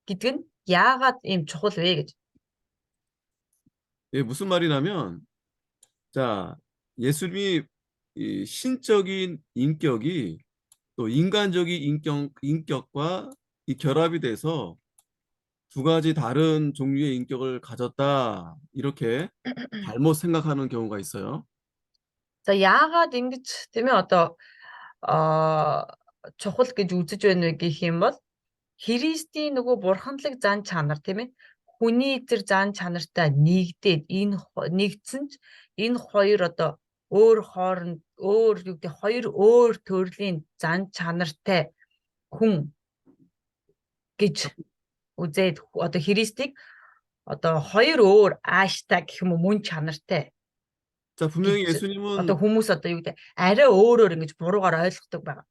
гэдэг нь яагаад ийм чухал вэ гэж. 예, 무슨 말이냐면 자, 예수님이 이 신적인 인격이 또 인간적인 인격과 이 결합이 돼서 두 가지 다른 종류의 인격을 가졌다. 이렇게 잘못 생각하는 경우가 있어요. За яагаад ингэж тийм ээ одоо чухал гэж үзэж байна вэ гэх юм бол Христийн нөгөө бурханлаг зан чанар тийм ээ хүний тэр зан чанартай нэгдээд нэгдсэн ч энэ хоёр одоо өөр хооронд өөр юу гэдэг хоёр өөр төрлийн зан чанартай хүн гэж үзээд одоо Христийг одоо хоёр өөр ааштай гэх юм уу мөн чанартай 자, 분명히 гэж одоо 예수님은 хүмүүс одоо юу гэдэг арай өөрөөр ингэж буруугаар ойлгодог байгаа.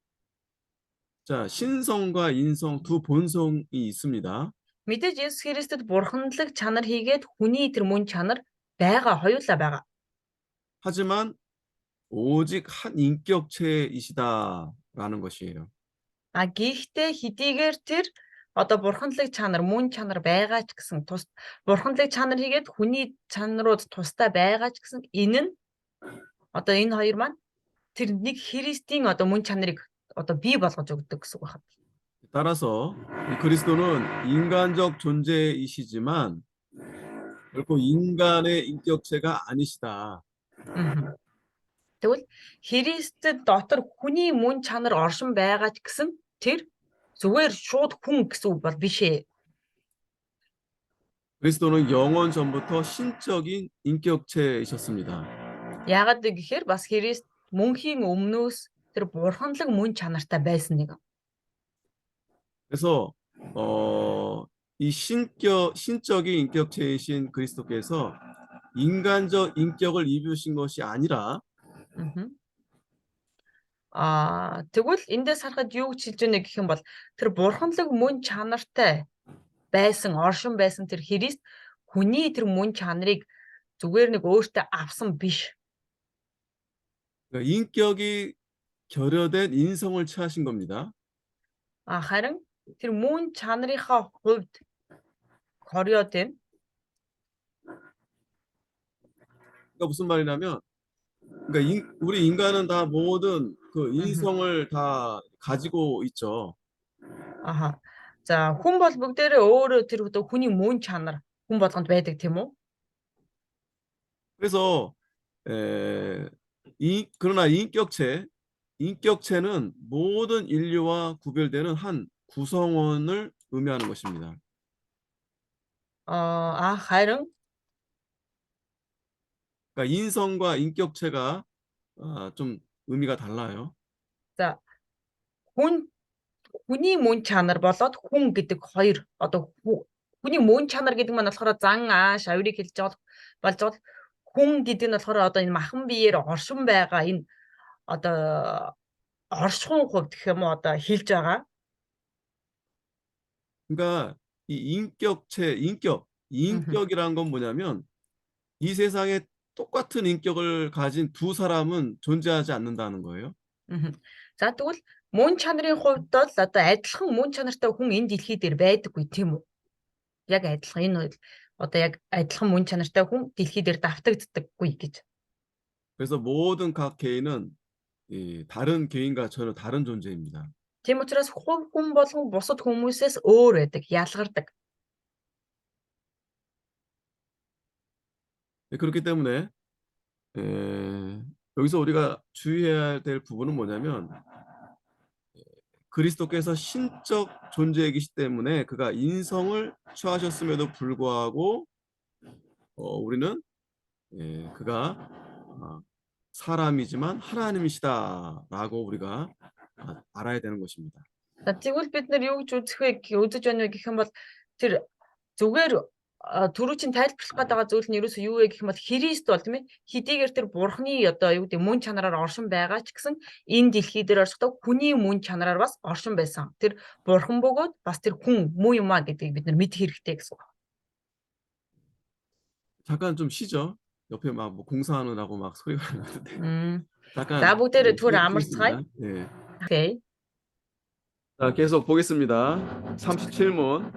자, 신성과 인성 두 본성이 있습니다. Мэдээж Есүс Христэд бурханлаг чанар хийгээд хүний тэр мөн чанар байгаа, хоёулаа байгаа. 하지만 오직 한 인격체이시다라는 것이에요. А гэхдээ хэдийгээр тэр одоо бурханлаг чанар, мөн чанар байгаа ч гэсэн тус бурханлаг чанар хийгээд хүний чанарууд тустай байгаа ч гэсэн энэ нь одоо энэ хоёр маань тэр нэг Христийн одоо мөн чанарыг одоо бий болгож өгдөг гэсэн үг байна. 따라서 이 그리스도는 인간적 존재이시지만 결코 인간의 인격체가 아니시다. Тэгвэл Христэд дотор хүний мөн чанар оршин байгаа ч гэсэн тэр зүгээр шууд хүн гэсэн үг бол биш ээ. 그리스도는 영원 전부터 신적인 인격체이셨습니다. Яагаад гэхээр бас Христ мөнхийн өмнөөс тэр бурханлаг мөн чанартай байсан нэг. 그래서 이 신적인 인격체이신 그리스도께서 인간적 인격을 입으신 것이 아니라 Тэгвэл эндээс харахад юу гэж хэлж байна гэх юм бол тэр бурханлаг мөн чанартай байсан, оршин байсан тэр Христ хүний тэр мөн чанарыг зүгээр нэг өөртөө авсан биш. 인격이 결여된 인성을 취하신 겁니다. Харин тэр мөн чанарынхаа хувьд хорёод 그러니까 무슨 말이냐면, 그러니까 우리 인간은 다 모든 그 인성을 다 가지고 있죠. За хүн бол бүгдээрээ өөрөө тэр одоо хүний мөн чанар хүн болгонд байдаг тийм үү? 그래서 그러나 인격체는 모든 인류와 구별되는 한 구성원을 의미하는 것입니다. харин 그러니까 인성과 인격체가 좀 의미가 달라요. за хүний мөн чанар болоод хүн гэдэг хоёр одоо хүний мөн чанар гэдэг нь болохоор зан ааш хоёрыг хэлж болж хүн гэдэг нь болохоор одоо энэ махан биеэр оршин байгаа энэ одоо оршихуун хувьд гэх юм уу одоо хэлж байгаа. 그러니까 이 인격이란 건 뭐냐면 이 세상에 똑같은 인격을 가진 두 사람은 존재하지 않는다는 거예요. За тэгвэл мөн чанарын хувьд бол одоо адилхан мөн чанартай хүн энэ дэлхий дээр байдаггүй тийм үү? Яг адилхан энэ одоо яг адилхан мөн чанартай хүн дэлхий дээр давтагддаггүй гэж. 그래서 모든 각 개인은 다른 개인과 전혀 다른 존재입니다. Тийм учраас хувь хүн болгон бусад хүмүүсээс өөр байдаг, ялгардаг. 그렇기 때문에 여기서 우리가 주의해야 될 부분은 뭐냐면 그리스도께서 신적 존재이기 때문에 그가 인성을 취하셨음에도 불구하고 우리는 그가 사람이지만 하나님이시다라고 우리가 알아야 되는 것입니다. Тэгвэл бид нар юу гэж үзэж байна вэ гэх юм бол тэр зүгээр түрүү чинь тайлбарлах гээд байгаа зүйл нь ерөөсөө юу вэ гэх юм бол Христ бол тийм ээ хэдийгээр тэр бурхны одоо юу гэдэг мөн чанараар оршин байгаа ч гэсэн энэ дэлхий дээр оршихдаа хүний мөн чанараар бас оршин байсан. Тэр бурхан бөгөөд бас тэр хүн муу юм а гэдгийг бид нар мэдэх хэрэгтэй гэсэн үг. 잠깐 좀 쉬죠. 옆에 막 뭐 공사하느라고 막 소리가 나는데. 잠깐. За бүгдээрээ түр амарцгаая. 네. 오케이. 자, 계속 보겠습니다. 37문.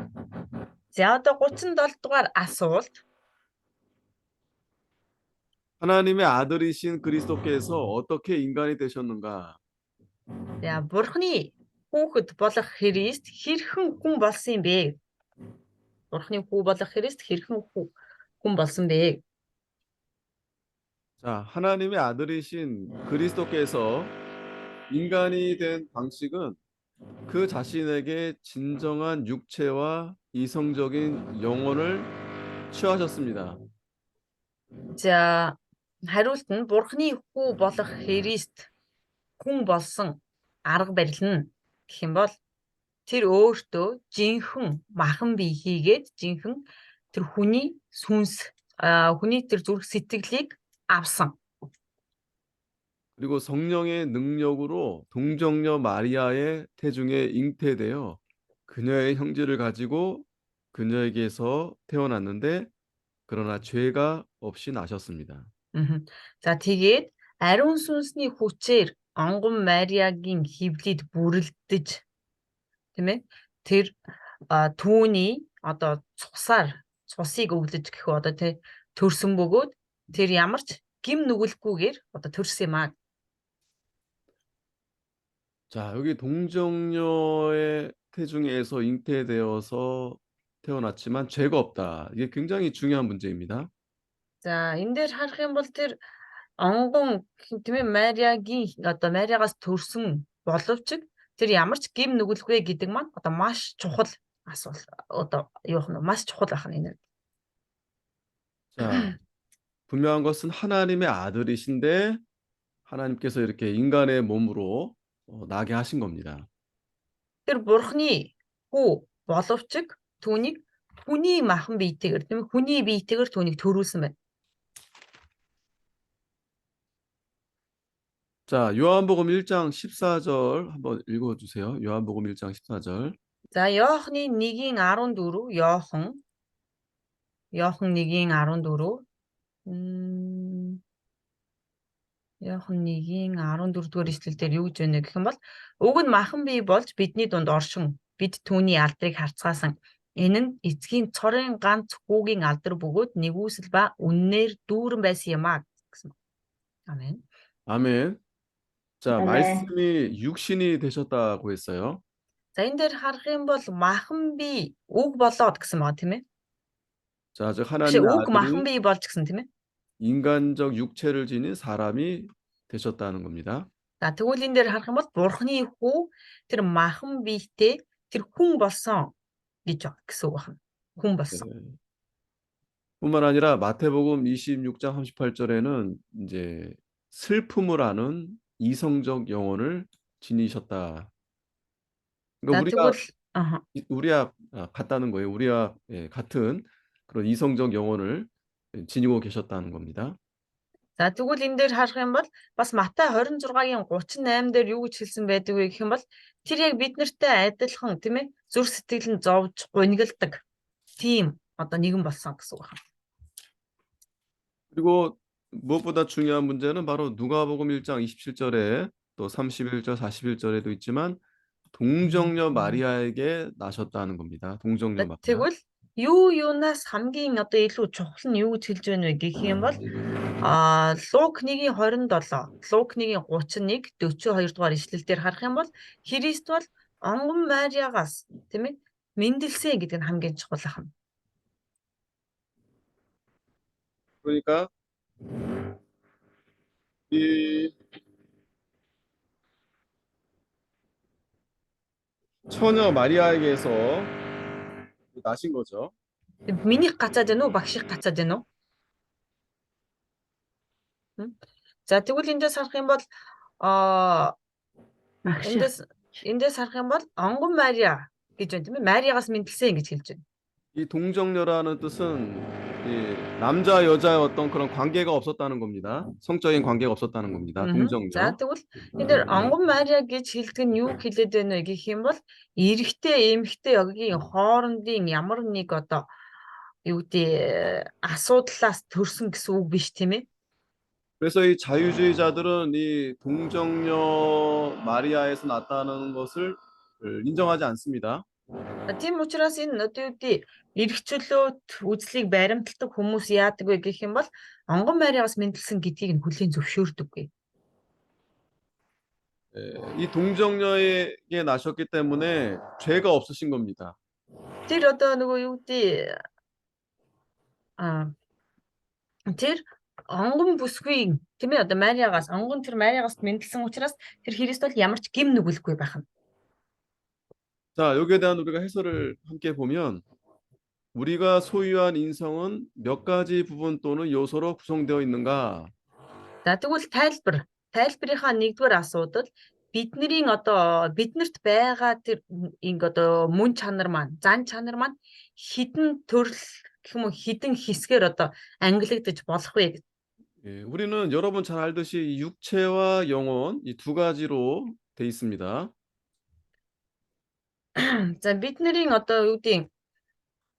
За одоо 37 дугаар асуулт. 하나님의 아들이신 그리스도께서 어떻게 인간이 되셨는가? За бурхны хүүхэд болох Христ хэрхэн хүн болсон юм бэ? Бурхны хүү болох Христ хэрхэн хүн болсон бэ? 자, 하나님의 아들이신 그리스도께서 인간이 된 방식은 그 자신에게 진정한 육체와 이성적인 영혼을 취하셨습니다. За Хариулт нь Бурхны хүү болох Христ хүн болсон арга барил нь гэх юм бол тэр өөртөө жинхэнэ махан бие хийгээд жинхэнэ тэр хүний сүнс хүний тэр зүрх сэтгэлийг авсан. 그리고 성령의 능력으로 동정녀 마리아의 태중에 잉태되어 그녀의 형질을 가지고 그녀에게서 태어났는데 그러나 죄가 없이 나셨습니다. Мгм. За тэгээд ариун сүнсний хүчээр онгон Мариагийн хөвлөд бүрэлдэж тийм ээ тэр түүний одоо цусыг өглөж гэхүү одоо тий төрсөн бөгөөд тэр ямар ч гим нүгэлгүйгээр одоо төрсөн юм аа. 자, 여기 동정녀의 태중에서 잉태되어서 태어났지만 죄가 없다. 이게 굉장히 중요한 문제입니다. За энэ дээр харах юм бол тэр онгон тийм ээ Мариагийн одоо Мариагаас төрсөн боловч тэр ямар ч гим нүгэлгүй гэдэг маань одоо маш чухал асуулт одоо юу вэ? Маш чухал байх нь энэ. 자, 분명한 것은 하나님의 아들이신데 하나님께서 이렇게 인간의 몸으로 나게 하신 겁니다. Тэр бурхны хүү боловч түүнийг хүний махан биетэйгээр тийм ээ хүний биетэйгээр түүнийг төрүүлсэн байна. 자, 요한복음 1장 14절 한번 읽어 주세요. 요한복음 1장 14절. За Иохны 1:14 Иохан 1:14 Иохан 1:14 дугаар ишлэлдэр юу гэж байна гэх юм бол уг нь махан бие болж бидний дунд оршин бид түүний алдрыг харцгаасан. Энэ нь эцгийн цорын ганц хүүгийн алдар бөгөөд нэгүсэл ба үннээр дүүрэн байсан юм аа гэсэн. 아멘. 아멘. 자, 아멘. 말씀이 육신이 되셨다고 했어요. За энэ дээр харах юм бол махан бие үг болоод гэсэн байгаа тийм ээ. 자, 즉 Биш 하나님의 үг махан 아들이 бие болж гэсэн тийм ээ. 인간적 육체를 지닌 사람이 되셨다는 겁니다. За тэгвэл энэ дээр харах юм бол бурхны хүү тэр махан биетэй тэр хүн болсон гэж байна гэсэн үг байна. Хүн болсон. 네. 뿐만 아니라 마태복음 26장 38절에는 이제 슬픔을 아는 이성적 영혼을 지니셨다. За 그러니까 тэгвэл 우리와 같다는 거예요. 우리와 같은 그런 이성적 영혼을 지니고 계셨다는 겁니다. За тэгвэл энэ дээр харах юм бол бас Матай 26-гийн 38 дээр юу гэж хэлсэн байдаг вэ гэх юм бол тэр яг бид нартай адилхан тийм ээ зүрх сэтгэл нь зовж гунигалдаг тийм одоо нэгэн болсон гэсэн үг байна. 그리고 무엇보다 중요한 문제는 바로 누가복음 1장 27절에 또 31절, 41절에도 있지만 동정녀 마리아에게 나셨다는 겁니다. 동정녀 마리아. Тэгвэл юунаас хамгийн одоо илүү чухал нь юу гэж хэлж байна вэ гэх юм бол Лук 1:27, Лук 1:31, 42 дугаар ишлэлдэр харах юм бол Христ бол онгон Мариагаас тийм ээ мэндэлсэн гэдэг нь хамгийн чухал ахна. 그러니까 이 처녀 마리아에게서 나신 거죠. Минийх гацаад байна уу, багших гацаад байна уу? За тэгвэл эндээс харах юм бол эндээс харах юм бол онгон Мариа гэж байна тийм ээ. Мариагаас мэндэлсэн гэж хэлж байна. 이 동정녀라는 뜻은 이 남자 여자의 어떤 그런 관계가 없었다는 겁니다. 성적인 관계가 없었다는 겁니다. За 동정녀. тэгвэл энэ дээр онгон Мариа гэж хэлдэг нь юу хэлээд байна вэ гэх юм бол эрэгтэй эмэгтэй ёгийн хоорондын ямар нэг одоо юу гэдэг асуудлаас төрсөн гэсэн үг биш тийм ээ. 그래서 이 자유주의자들은 이 동정녀 마리아에서 났다는 것을 인정하지 않습니다. Тийм учраас энэ одоо юу гэдэг эргчлөөт үзлийг баримталдаг хүмүүс яадаг вэ гэх юм бол онгон Мариагаас мэндэлсэн гэдгийг нь хүлээн зөвшөөрдөггүй. 이 동정녀에게 나셨기 때문에 죄가 없으신 겁니다. Тэр одоо нөгөө юу гэдэг тэр онгон бүсгүй тийм ээ одоо Мариагаас тэр Мариагаас мэндэлсэн учраас тэр Христ бол ямар ч гим нүгэлгүй байх нь. 자, 여기에 대한 우리가 해설을 함께 보면 우리가 소유한 인성은 몇 가지 부분 또는 요소로 구성되어 있는가? За тэгвэл тайлбарынхаа нэгдүгээр асуудал бидний одоо биднэрт байгаа тэр одоо мөн чанар маань, зан чанар маань хідэн төрөл гэх юм уу хідэн хэсгээр одоо ангилагдаж болох вэ? 예, 우리는 여러분 잘 알듯이 이 육체와 영혼 이 두 가지로 돼 있습니다. За бидний одоо юу гэдгийг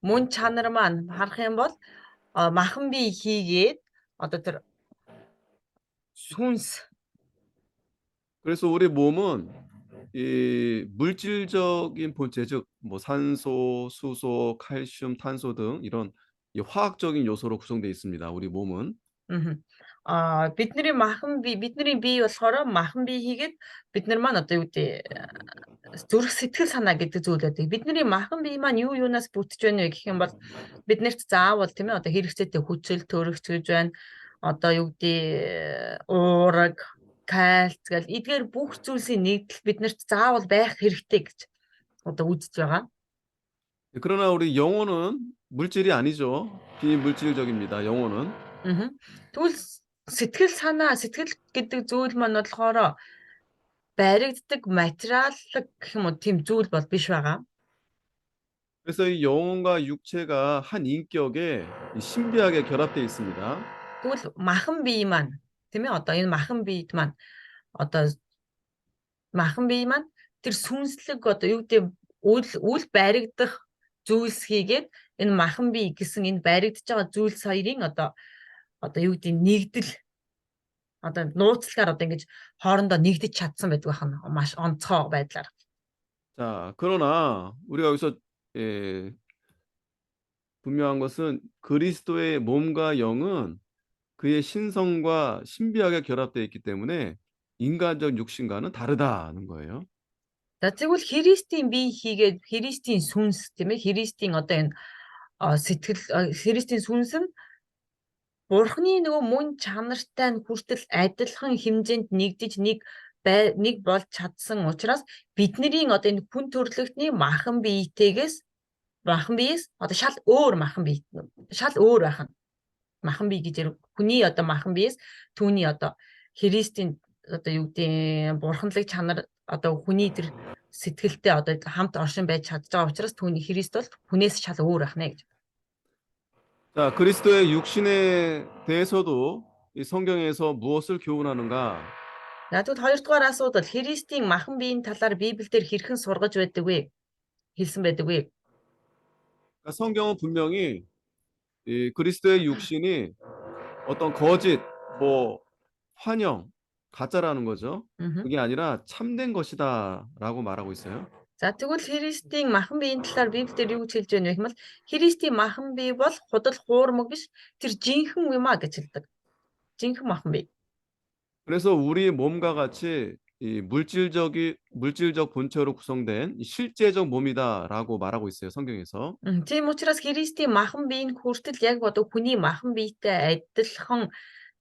мөн чанар маань харах юм бол махан бие хийгээд одоо тэр сүнс 그래서 우리 몸은 이 물질적인 본체 즉 뭐 산소, 수소, 칼슘, 탄소 등 이런 이 화학적인 요소로 구성되어 있습니다. 우리 몸은. мгм. Бидний бие болохоор махан бие хийгээд бид нар маань одоо юу гэдэг зүрх сэтгэл санаа гэдэг зүйл байдаг. Бидний махан бие маань юу юунаас бүтэж байна вэ гэх юм бол биднэрт заавал тийм ээ одоо хэрэгцээтэй хүчил төрөгч гэж байна. Одоо юу гэдэг уураг, кальц гэл эдгээр бүх зүйлсийн нэгдэл биднэрт заавал байх хэрэгтэй гэж одоо үзэж байгаа. 그러나 우리 영혼은 물질이 아니죠. 비물질적입니다. 영혼은. Мгм. Тэгвэл сэтгэл санаа, сэтгэл гэдэг зүйл маань болохоор баригддаг материаллык гэх юм уу тийм зүйл бол биш байгаа. 그래서 이 영혼과 육체가 한 인격에 이 신비하게 결합되어 있습니다. Тэгвэл махан бие маань тийм ээ одоо энэ махан биед маань одоо махан бие маань тэр сүнслэг одоо юу гэдэг үл баригдах зүйлс хийгээд энэ махан бие гэсэн энэ баригдаж байгаа зүйлс хоёрын одоо юу гэдэг нэгдэл одоо нууцлагаар одоо ингэж хоорондоо нэгдэж чадсан байдаг байна. Маш онцгой байдлаар. 자, 그러나 우리가 여기서 예, 분명한 것은 그리스도의 몸과 영은 그의 신성과 신비하게 결합되어 있기 때문에 인간적 육신과는 다르다는 거예요. За тэгвэл Христийн бие хийгээд Христийн сүнс тийм ээ Христийн одоо энэ сэтгэл Христийн сүнс нь Бурхны нөгөө мөн чанартай нь хүртэл адилхан хэмжээнд нэгдэж нэг болж чадсан учраас бидний одоо энэ хүн төрлөختний махан биетэйгээс одоо шал өөр байх нь. Махан бие гэж хүний одоо махан биес түүний одоо Христийн одоо юу гэдэг бурханлаг чанар одоо хүний тэр сэтгэлтэй одоо хамт оршин байж чадж байгаа учраас түүний Христ бол хүнээс шал өөр байх нэ гэж. 자, 그리스도의 육신에 대해서도 이 성경에서 무엇을 교훈하는가? За тэгвэл хоёрдугаар асуудал Христийн махан биеийн талаар Библиэлд хэрхэн сургаж байдаг вэ? Хэлсэн байдаг вэ? 그러니까 성경은 분명히 이 그리스도의 육신이 어떤 거짓, 뭐 환영, 가짜라는 거죠. Mhm. 그게 아니라 참된 것이다라고 말하고 있어요. За тэгвэл Христийн махан биеийн талаар Библиэлд юу гэж хэлж байна вэ гэвэл Христийн махан бие бол худал хуурмаг биш тэр жинхэнэ юм а гэж хэлдэг. Жинхэнэ махан бие. 그래서 우리 몸과 같이 이 물질적 본체로 구성된 이 실제적 몸이다라고 말하고 있어요, 성경에서. Тийм учраас Христийн махан бие нь хүртэл яг одоо хүний махан биетэй адилхан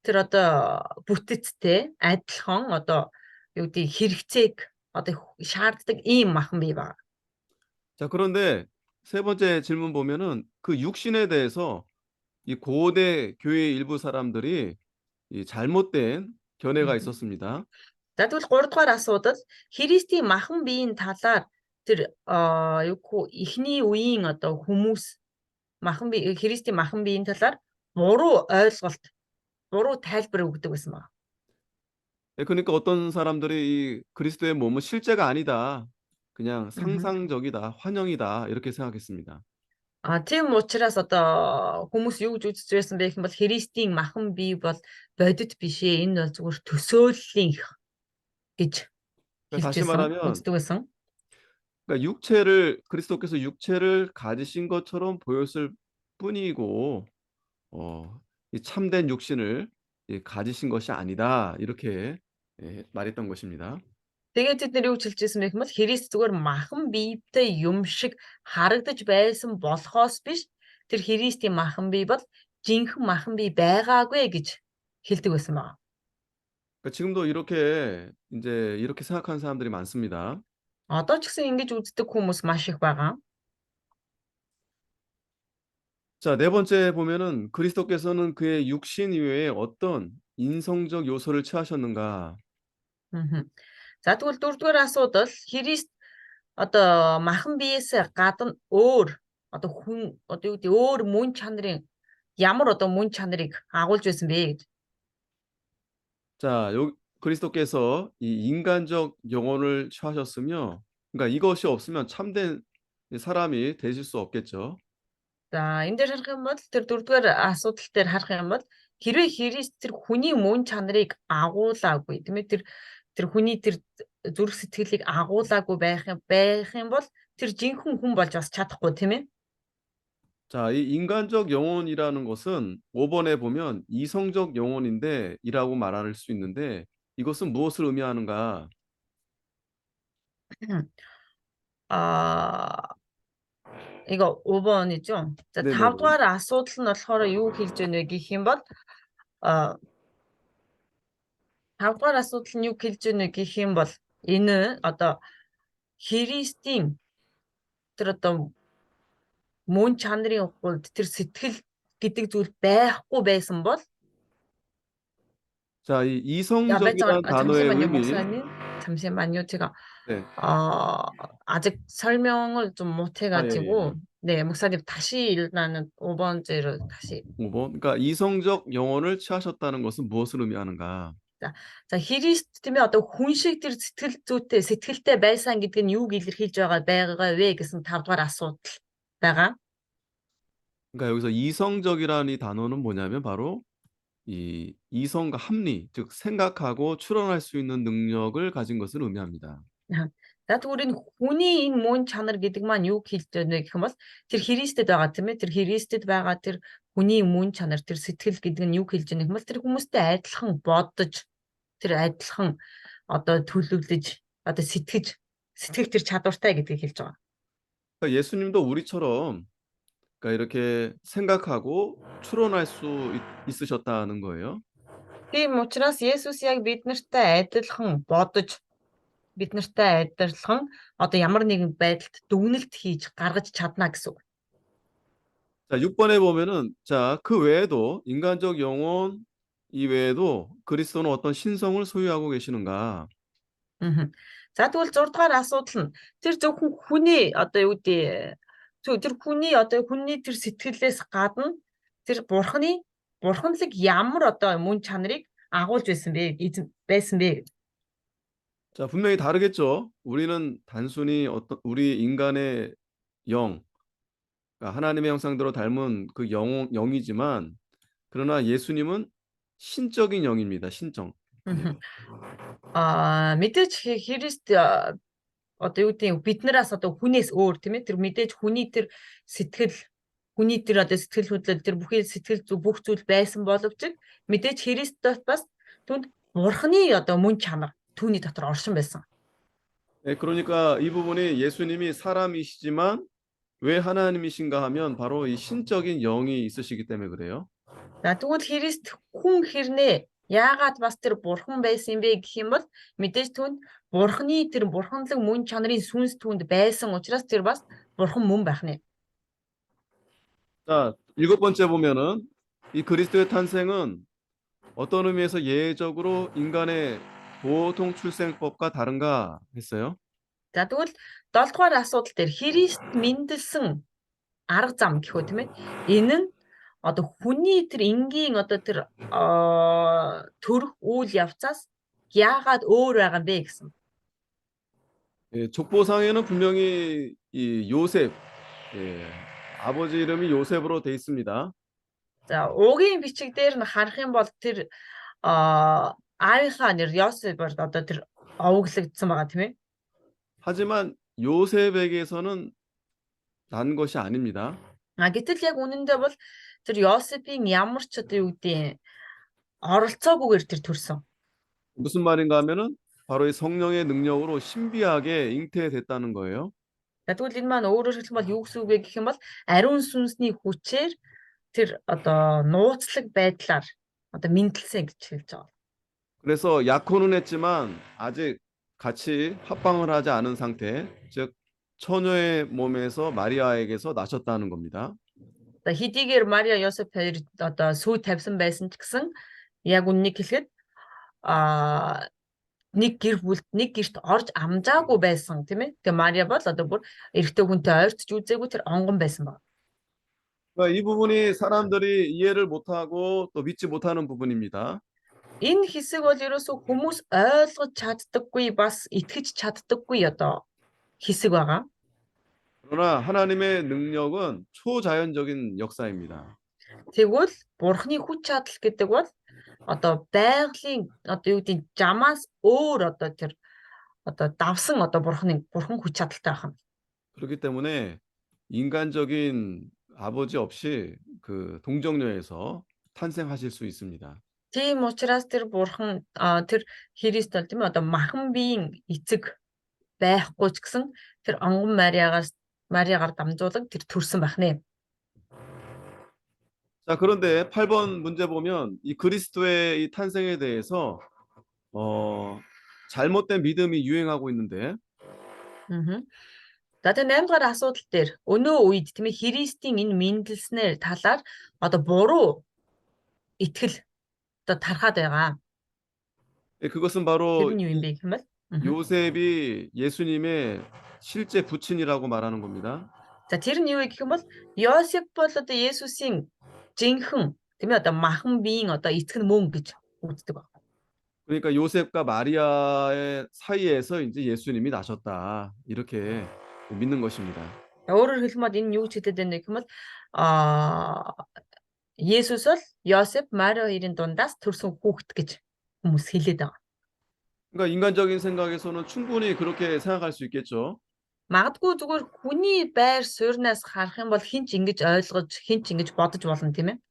тэр одоо бүтэцтэй адилхан одоо юу гэдэг хэрэгцээг одоо шаарддаг ийм махан бие байна. 자, 그런데 세 번째 질문 보면은 그 육신에 대해서 이 고대 교회 일부 사람들이 이 잘못된 견해가 있었습니다. За тэгвэл 3 дугаар асуудал Христийн махан биеийн талаар тэр юу гэх эхний үеийн одоо хүмүүс Христийн махан биеийн талаар буруу ойлголт, буруу тайлбар өгдөг байсан байна. 예, 그러니까 어떤 사람들이 이 그리스도의 몸은 실제가 아니다. 그냥 상상적이다, 환영이다 이렇게 생각했습니다. Тийм учраас одоо хүмүүс юу гэж үзэж байсан бэ гэвэл Христийн махан бие бол бодит биш ээ. Энэ бол зүгээр төсөөллийн гэж 그러니까 хэлж 다시 байсан, 말하면 үздэг байсан. 그러니까 그리스도께서 육체를 가지신 것처럼 보였을 뿐이고 이 참된 육신을 이 가지신 것이 아니다. 이렇게 예, 말했던 것입니다. Тэгээд тэд нэр юу гэж хэлж байсан бэ гэвэл Христ зүгээр махан биетэй юм шиг харагдаж байсан болохоос биш тэр Христийн махан бие бол жинхэнэ махан бие байгаагүй гэж хэлдэг байсан байна. 그러니까 지금도 이렇게 생각하는 사람들이 많습니다. Одоо ч гэсэн ингэж үздэг хүмүүс маш их байгаа. 자, 네 번째 보면은 그리스도께서는 그의 육신 이외에 어떤 인성적 요소를 취하셨는가? Мгм. За тэгвэл дөрөвдүгээр асуудал Христ одоо махан биеэсээ гадна өөр одоо хүн одоо юу гэдэг өөр мөн чанарын ямар одоо мөн чанарыг агуулж байсан бэ гэж. 자, 그리스도께서 이 인간적 영혼을 취하셨으며, 그러니까 이것이 없으면 참된 사람이 되실 수 없겠죠. За энэ дээр харах юм бол тэр дөрөвдүгээр асуудал дээр харах юм бол хэрвээ Христ тэр хүний мөн чанарыг агуулаагүй тийм ээ тэр хүний тэр зүрх сэтгэлийг агуулаагүй байх юм бол тэр жинхэнэ хүн болж бас чадахгүй тийм ээ. 자, 이 인간적 영혼이라는 것은 5번에 보면 이성적 영혼인데 이라고 말할 수 있는데 이것은 무엇을 의미하는가? Аа 이거 5번이죠. 자, 5 네네네. дугаар асуудал нь болохоор юу хэлж байна вэ гэх юм бол а 5 дугаар асуудал нь юу хэлж байна вэ гэх юм бол энэ одоо Христийн тэр одоо мөн чанарын хувьд тэр сэтгэл гэдэг зүйл байхгүй байсан бол 자, 이 байж 이성적이란 байгаа 단어의 잠시만요 의미, 목사님. 잠시만요. 제가 네. 아직 설명을 좀 못해 아, 예, 예, 가지고 예. 네, 목사님 다시 일단은 5 번째로 다시 5번. 그러니까 이성적 영혼을 취하셨다는 것은 무엇을 의미하는가? За. За Христ тийм ээ одоо хүн шиг тэр сэтгэл зүйтэй сэтгэлтэй байсан гэдэг нь юуг илэрхийлж байгаа вэ гэсэн 5 дугаар асуудал байгаа. 그러니까 여기서 이성적이라는 이 단어는 뭐냐면 바로 이 이성과 합리, 즉 생각하고 추론할 수 있는 능력을 가진 것을 의미합니다. Аа. За тэгвэл энэ хүний энэ мөн чанар гэдэг маань юуг хэлж байна вэ гэх юм бол тэр Христэд байгаа тийм ээ тэр Христэд байгаа тэр хүний мөн чанар тэр сэтгэл гэдэг нь юуг хэлж байна гэх юм бол тэр хүмүүстэй адилхан бодож тэр адилхан одоо төлөвлөж одоо сэтгэх тэр чадвартай гэдгийг хэлж байгаа. 그러니까 예수님도 우리처럼 그러니까 이렇게 생각하고 추론할 수 있으셨다는 거예요. Тийм учраас Есүс яг бид нартай адилхан одоо ямар нэгэн байдалд дүгнэлт хийж гаргаж чадна гэсэн үг. 자, 6번에 보면은 자, 그 외에도 인간적 영혼 이외에도 그리스도는 어떤 신성을 소유하고 계시는가? Аа. За тэгвэл 6 дугаар асуудал нь тэр зөвхөн хүний одоо юу гэдэг тэр хүний одоо хүний тэр сэтгэлээс гадна тэр бурханлаг ямар одоо мөн чанарыг агуулж байсан бэ? 자, 분명히 다르겠죠. 우리는 단순히 어떤 우리 인간의 영, 그러니까 하나님의 형상대로 닮은 그 영이지만 그러나 예수님은 신적인 영입니다. 신적. 네. Мэдээж Христ одоо юу гэдэг биднээс одоо хүнээс өөр тийм ээ тэр мэдээж хүний тэр одоо сэтгэл хөдлөл тэр бүхий сэтгэл зүй бүх зүйл байсан боловч мэдээж Христос бас түнд бурхны одоо мөн чанар түүний дотор оршин байсан. 네, 그러니까 이 부분이 예수님이 사람이시지만 왜 하나님이신가 하면 바로 이 신적인 영이 있으시기 때문에 그래요. За тэгвэл Христ хүн хэрнээ яагаад бас тэр бурхан байсан юм бэ гэх юм бол мэдээж түнд бурхны тэр бурханлаг мөн чанарын сүнс түнд байсан учраас тэр бас бурхан мөн байх нэ. 자, 7번째 보면은 이 그리스도의 탄생은 어떤 의미에서 예외적으로 인간의 보통 출생법과 다른가 했어요. За тэгвэл 7 дугаар асуудал дээр Христ мэндэлсэн арга зам гэхөө тийм ээ. Энэ нь одоо хүний тэр энгийн одоо тэр төрөх үйл явцаас яагаад өөр байгаа юм бэ гэсэн. 예, 족보상에는 분명히 이 요셉, 예, 아버지 이름이 요셉으로 돼 있습니다. За уугийн бичиг дээр нь харах юм бол тэр аавынхаа нэр Йосефор одоо тэр овоглогдсон байгаа тийм ээ. 하지만 요셉에게서는 난 것이 아닙니다. Гэтэл яг үнэндээ бол тэр Йосефийн ямар ч одоо юу гэдэг оролцоогүйгээр тэр төрсөн. 무슨 말인가 하면은 바로 이 성령의 능력으로 신비하게 잉태됐다는 거예요. За тэгвэл энэ маань өөрөөр хэлэх юм бол юу гэсэн үг вэ гэх юм бол ариун сүнсний хүчээр тэр одоо нууцлаг байдлаар одоо мэндэлсэн гэж хэлж байгаа. 그래서 약혼은 했지만 아직 같이 합방을 하지 않은 상태, 즉 처녀의 몸에서 마리아에게서 나셨다는 겁니다. Одоо хэдийгээр Мария Йосеф хоёр одоо сүй тавьсан байсан ч гэсэн яг үннийг хэлэхэд а нэг гэр бүлд нэг гэрт орж амжаагүй байсан тийм ээ. Тэгээ Мария бол одоо бүр эрэгтэй хүнтэй ойртож үзээгүй тэр онгон байсан баг. 그러니까 이 부분이 사람들이 이해를 못하고 또 믿지 못하는 부분입니다. Энэ хэсэг бол ерөөсөө хүмүүс ойлгож чаддаггүй бас итгэж чаддаггүй одоо хэсэг байгаа. 그러나 하나님의 능력은 초자연적인 역사입니다. Тэгвэл бурхны хүч чадал гэдэг бол одоо байгалийн одоо юу гэдэг жамаас өөр одоо тэр одоо давсан одоо бурхан хүч чадалтай байна. 그렇기 때문에 인간적인 아버지 없이 그 동정녀에서 탄생하실 수 있습니다. Тийм учраас тэр бурхан тэр Христ бол тийм ээ одоо махан биеийн эцэг байхгүй ч гэсэн тэр онгон Мариагаар дамжуулаг тэр төрсөн байх нэ. 자, 그런데 8번 문제 보면 이 그리스도의 이 탄생에 대해서 잘못된 믿음이 유행하고 있는데 За тэгээ 8 дугаар асуудал дээр өнөө үед тийм ээ Христийн энэ мэндэлснээр талаар одоо буруу итгэл одоо тархаад байгаа. 그것은 Тэр 바로 нь юу юм бэ гэх юм бол 요셉이 예수님의 실제 부친이라고 말하는 겁니다. За тэр нь юу вэ гэх юм бол Йосеф бол одоо Есүсийн жинхэнэ тийм ээ одоо махан биеийн одоо эцэг нь мөн гэж үздэг байна. 그러니까 요셉과 마리아의 사이에서 이제 예수님이 나셨다. 이렇게 믿는 것입니다. Өөрөөр хэлбэл энэ юу ч хэлээд байна гэх юм бол Есүс бол Йосеф, Мариа хоёрын дундаас төрсөн хүүхэд гэж хүмүүс хэлээд байгаа. 그러니까 인간적인 생각에서는 충분히 그렇게 생각할 수 있겠죠. Магадгүй зүгээр хүний байр суурнаас харах юм бол хин ч ингэж ойлгож, хин ч ингэж бодож болно тийм ээ.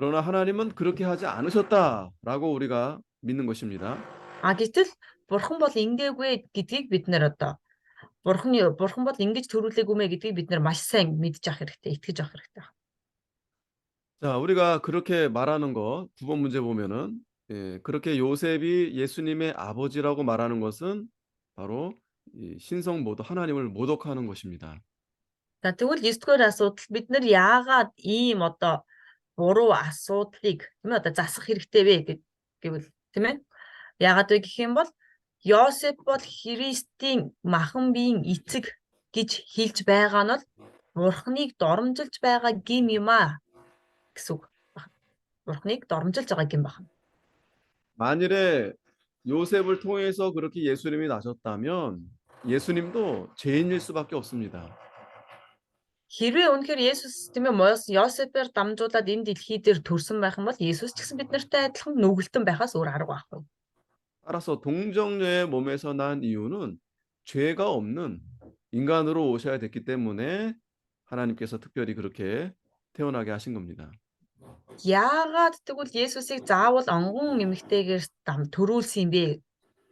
그러나 하나님은 그렇게 하지 않으셨다라고 우리가 믿는 것입니다. Гэтэл бурхан бол ингээггүй гэдгийг бид нэр одоо бурхан бол ингэж төрүүлээгүй мэ гэдгийг бид нэр маш сайн мэдж авах хэрэгтэй, итгэж авах хэрэгтэй. 자, 우리가 그렇게 말하는 거 9번 문제 보면은 그렇게 요셉이 예수님의 아버지라고 말하는 것은 바로 이 신성 모독 하나님을 모독하는 것입니다. За тэгвэл 9-р асуудал бид нар яагаад ийм одоо буруу асуудлыг тийм ээ одоо засах хэрэгтэй вэ гэвэл тийм ээ. Яагаад вэ гэх юм бол Йосеф бол Христийн махан биеийн эцэг гэж хэлж байгаа нь бол бурхныг доромжилж байгаа гим юм аа гэсэн үг байна. Бурхныг доромжилж байгаа гим байна. 만일에 요셉을 통해서 그렇게 예수님이 나셨다면 예수님도 죄인일 수밖에 없습니다. Хэрвээ үнэхээр Есүс тийм ээ Йосефээр дамжуулаад энэ дэлхий дээр төрсөн байх юм бол Есүс ч гэсэн бид нартай адилхан нүгэлтэн байхаас өөр арга байхгүй. 따라서 동정녀의 몸에서 난 이유는 죄가 없는 인간으로 오셔야 됐기 때문에 하나님께서 특별히 그렇게 태어나게 하신 겁니다. Яагаад тэгвэл Есүсийг заавал онгон эмэгтэйгээр төрүүлсэн юм бэ?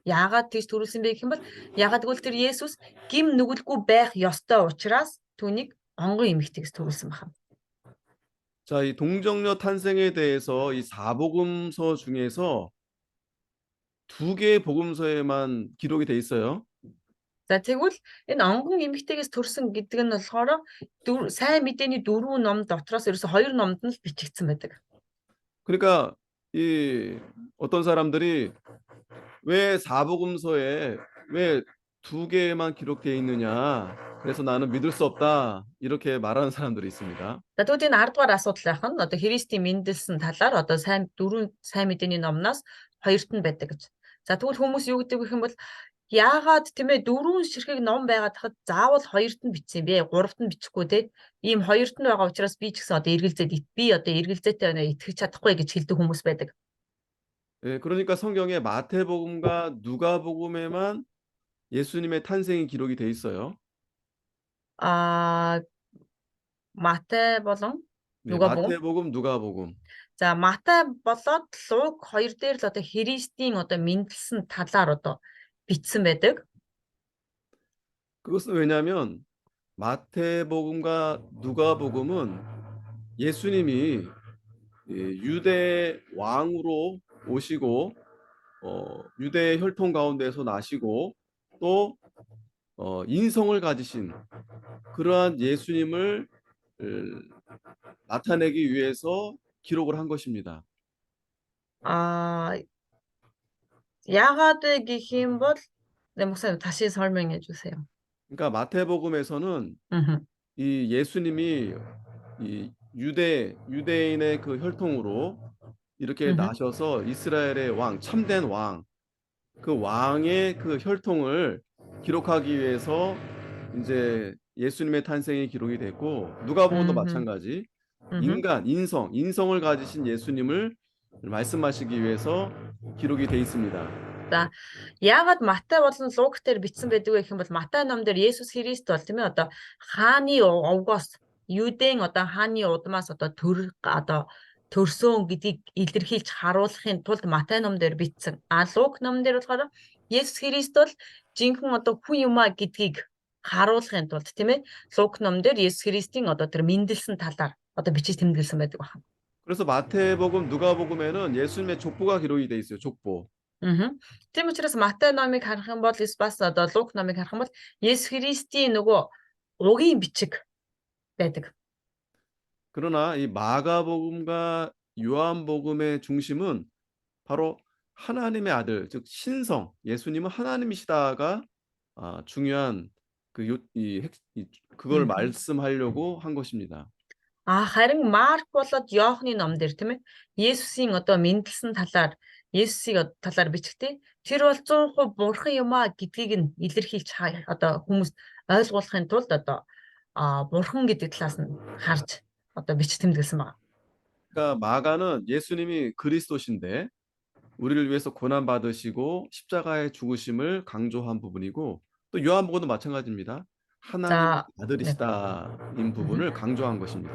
Яагаад тийж төрүүлсэн бэ гэх юм бол яагаад тэгвэл тэр Есүс гим нүгэлгүй байх ёстой учраас түүнийг онгон эмэгтэйгээс төрүүлсэн байна. 자, 이 동정녀 탄생에 대해서 이 사복음서 중에서 2개의 복음서에만 기록이 돼 있어요. За тэгвэл энэ онгон эмэгтэйгээс төрсөн гэдэг нь болохоор сайн мэдээний 4 ном дотроос ерөөсө 2 номд нь л бичигдсэн байдаг. 그러니까 이 어떤 사람들이 왜 사복음서에 왜 2개만 기록되어 있느냐? 그래서 나는 믿을 수 없다. 이렇게 말하는 사람들이 있습니다. За тэгвэл энэ 10 дугаар асуудал байх нь одоо Христийн мэндэлсэн талаар одоо сайн мэдээний номноос хоёрт нь байдаг гэж. За тэгвэл хүмүүс юу гэдэг вэ гэх юм бол яагаад тийм ээ 4 ширхэг ном байгаад хахад заавал хоёрт нь бичсэн бэ? 3-т нь бичихгүй те. Ийм хоёрт нь байгаа учраас би ч гэсэн одоо эргэлзээтэй итгэж чадахгүй гэж хэлдэг хүмүүс байдаг. 예, 그러니까 성경에 마태복음과 누가복음에만 예수님의 탄생이 기록이 돼 있어요. Матай болон 네, 누가복음. 마태복음, 누가복음. За Матай болоод Луг хоёр дээр л одоо Христийн одоо мэндэлсэн талаар одоо бичсэн байдаг. 그것은 왜냐하면 마태복음과 누가복음은 예수님이 유대 왕으로 오시고 유대 혈통 가운데서 나시고 또 인성을 가지신 그러한 예수님을 나타내기 위해서 기록을 한 것입니다. 아, 야가드 гэх юм бол 네, 목사님 다시 설명해 주세요. 그러니까 마태복음에서는 음흠. 이 예수님이 이 유대인의 그 혈통으로 이렇게 음흠. 나셔서 이스라엘의 왕, 참된 왕, 그 왕의 그 혈통을 기록하기 위해서 이제 예수님의 탄생이 기록이 됐고, 누가복음도 음흠. 마찬가지. 음흠. 인성을 가지신 예수님을 말씀하시기 위해서 기록이 돼 있습니다. За яагаад Матай болон Лук дээр бичсэн байдаг вэ гэх юм бол Матай ном дээр Есүс Христ бол тийм ээ одоо хааны овгоос Юудын одоо хааны удмаас одоо төрсөн гэдгийг илэрхийлж харуулахын тулд Матай ном дээр бичсэн. А Лук ном дээр болохоор Есүс Христ бол жинхэнэ одоо хүн юм а гэдгийг харуулахын тулд тийм ээ Лук ном дээр Есүс Христийн одоо тэр мэндэлсэн талаар одоо бичиж тэмдэглэсэн байдаг байна. 그래서 마태복음, 누가복음에는 예수님의 족보가 기록이 돼 있어요. 족보. Тийм учраас Матай номыг харах юм бол бас одоо Лук номыг харах юм бол Есүс Христийн нөгөө угийн бичиг байдаг. 그러나 이 마가복음과 요한복음의 중심은 바로 하나님의 아들, 즉 신성, 예수님은 하나님이시다가 중요한 그걸 음흠. 말씀하려고 한 것입니다. Харин Марк болоод Иохны ном дээр тийм ээ Есүсийн одоо мэндэлсэн талаар Есүсийг талаар бичгтээ тэр бол 100% бурхан юм а гэдгийг нь илэрхийлж одоо хүмүүст ойлгуулахын тулд одоо бурхан гэдэг талаас нь харж одоо бичиж тэмдэглэсэн байна. 그러니까 마가는 예수님이 그리스도신데 우리를 위해서 고난 받으시고 십자가의 죽으심을 강조한 부분이고, 또 요한복음도 마찬가지입니다. 하나님의 За 네. 아들이시다인 부분을 강조한 것입니다.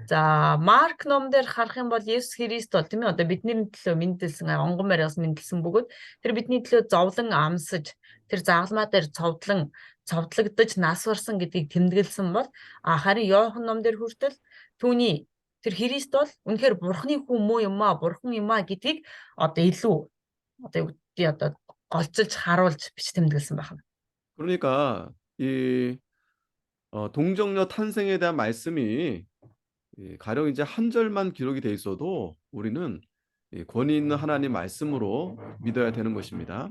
За Марк ном дээр харах юм бол Есүс Христ бол тийм ээ одоо бидний төлөө мэндэлсэн онгон мариас мэндэлсэн бөгөөд тэр бидний төлөө зовлон амсаж тэр загалмаа дээр цовдлогдож нас барсан гэдгийг тэмдэглэсэн бол харин Иохан ном дээр хүртэл түүний тэр Христ бол үнэхээр бурхны хүн муу юм а бурхан юм а гэдгийг одоо илүү одоо юу гэдгийг одоо голцолж харуулж бич тэмдэглэсэн байна. 그러니까 이 동정녀 탄생에 대한 말씀이 가령 이제 한 절만 기록이 돼 있어도 우리는 권위 있는 하나님 말씀으로 믿어야 되는 것입니다.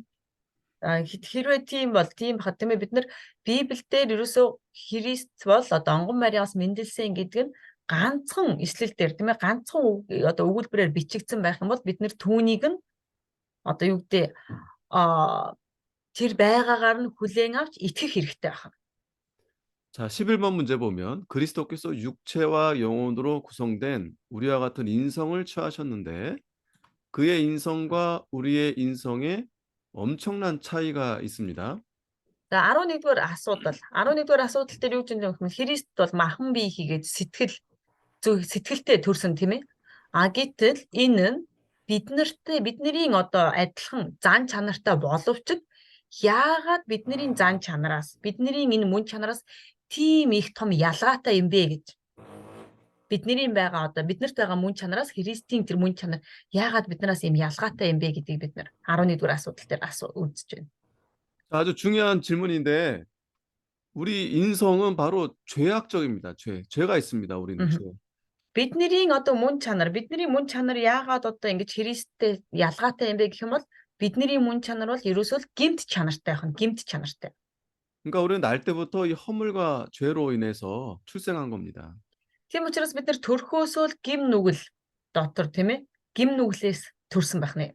Хэрвээ тийм бол тийм хат тийм ээ бид нар Библиэлд ерөөсөө Христ бол одоо онгон Мариас мэндэлсэн гэдэг нь ганцхан ишлэл дээр тийм ээ ганцхан одоо өгүүлбэрээр бичигдсэн байх юм бол бид нар түүнийг нь одоо юу гэдэг тэр байгаагаар нь хүлээн авч итгэх хэрэгтэй байна. 자, 11번 문제 보면 그리스도께서 육체와 영혼으로 구성된 우리와 같은 인성을 취하셨는데 그의 인성과 우리의 인성에 엄청난 차이가 있습니다. За 11-р асуудал. 11-р асуудал дээр юу гэж юм бэ? Христ бол махан бие хийгээд сэтгэлтэй төрсөн тийм ээ. Гэтэл энэ нь бидний одоо адилхан зан чанартай боловч яагаад бидний зан чанараас бидний энэ мөн чанараас тийм их том ялгаатай юм бэ гэж бидний байгаа одоо биднэрт байгаа мөн чанараас Христийн тэр мөн чанар яагаад биднээс ийм ялгаатай юм бэ гэдгийг бид нар 11-р асуудал дээр үзэж байна. 자, 아주 중요한 질문인데 우리 인성은 바로 죄악적입니다. 죄가 있습니다. 우리는 죄. Бидний мөн чанар яагаад одоо ингэж Христтэй ялгаатай юм бэ гэх юм бол бидний мөн чанар бол ерөөсөө гэмт чанартай байна. Гэмт чанартай. 그러니까 우리는 날 때부터 이 허물과 죄로 인해서 출생한 겁니다. Тийм учраас бид нар төрхөөсөө л гим нүгэл дотор тийм ээ гим нүглээс төрсэн байна.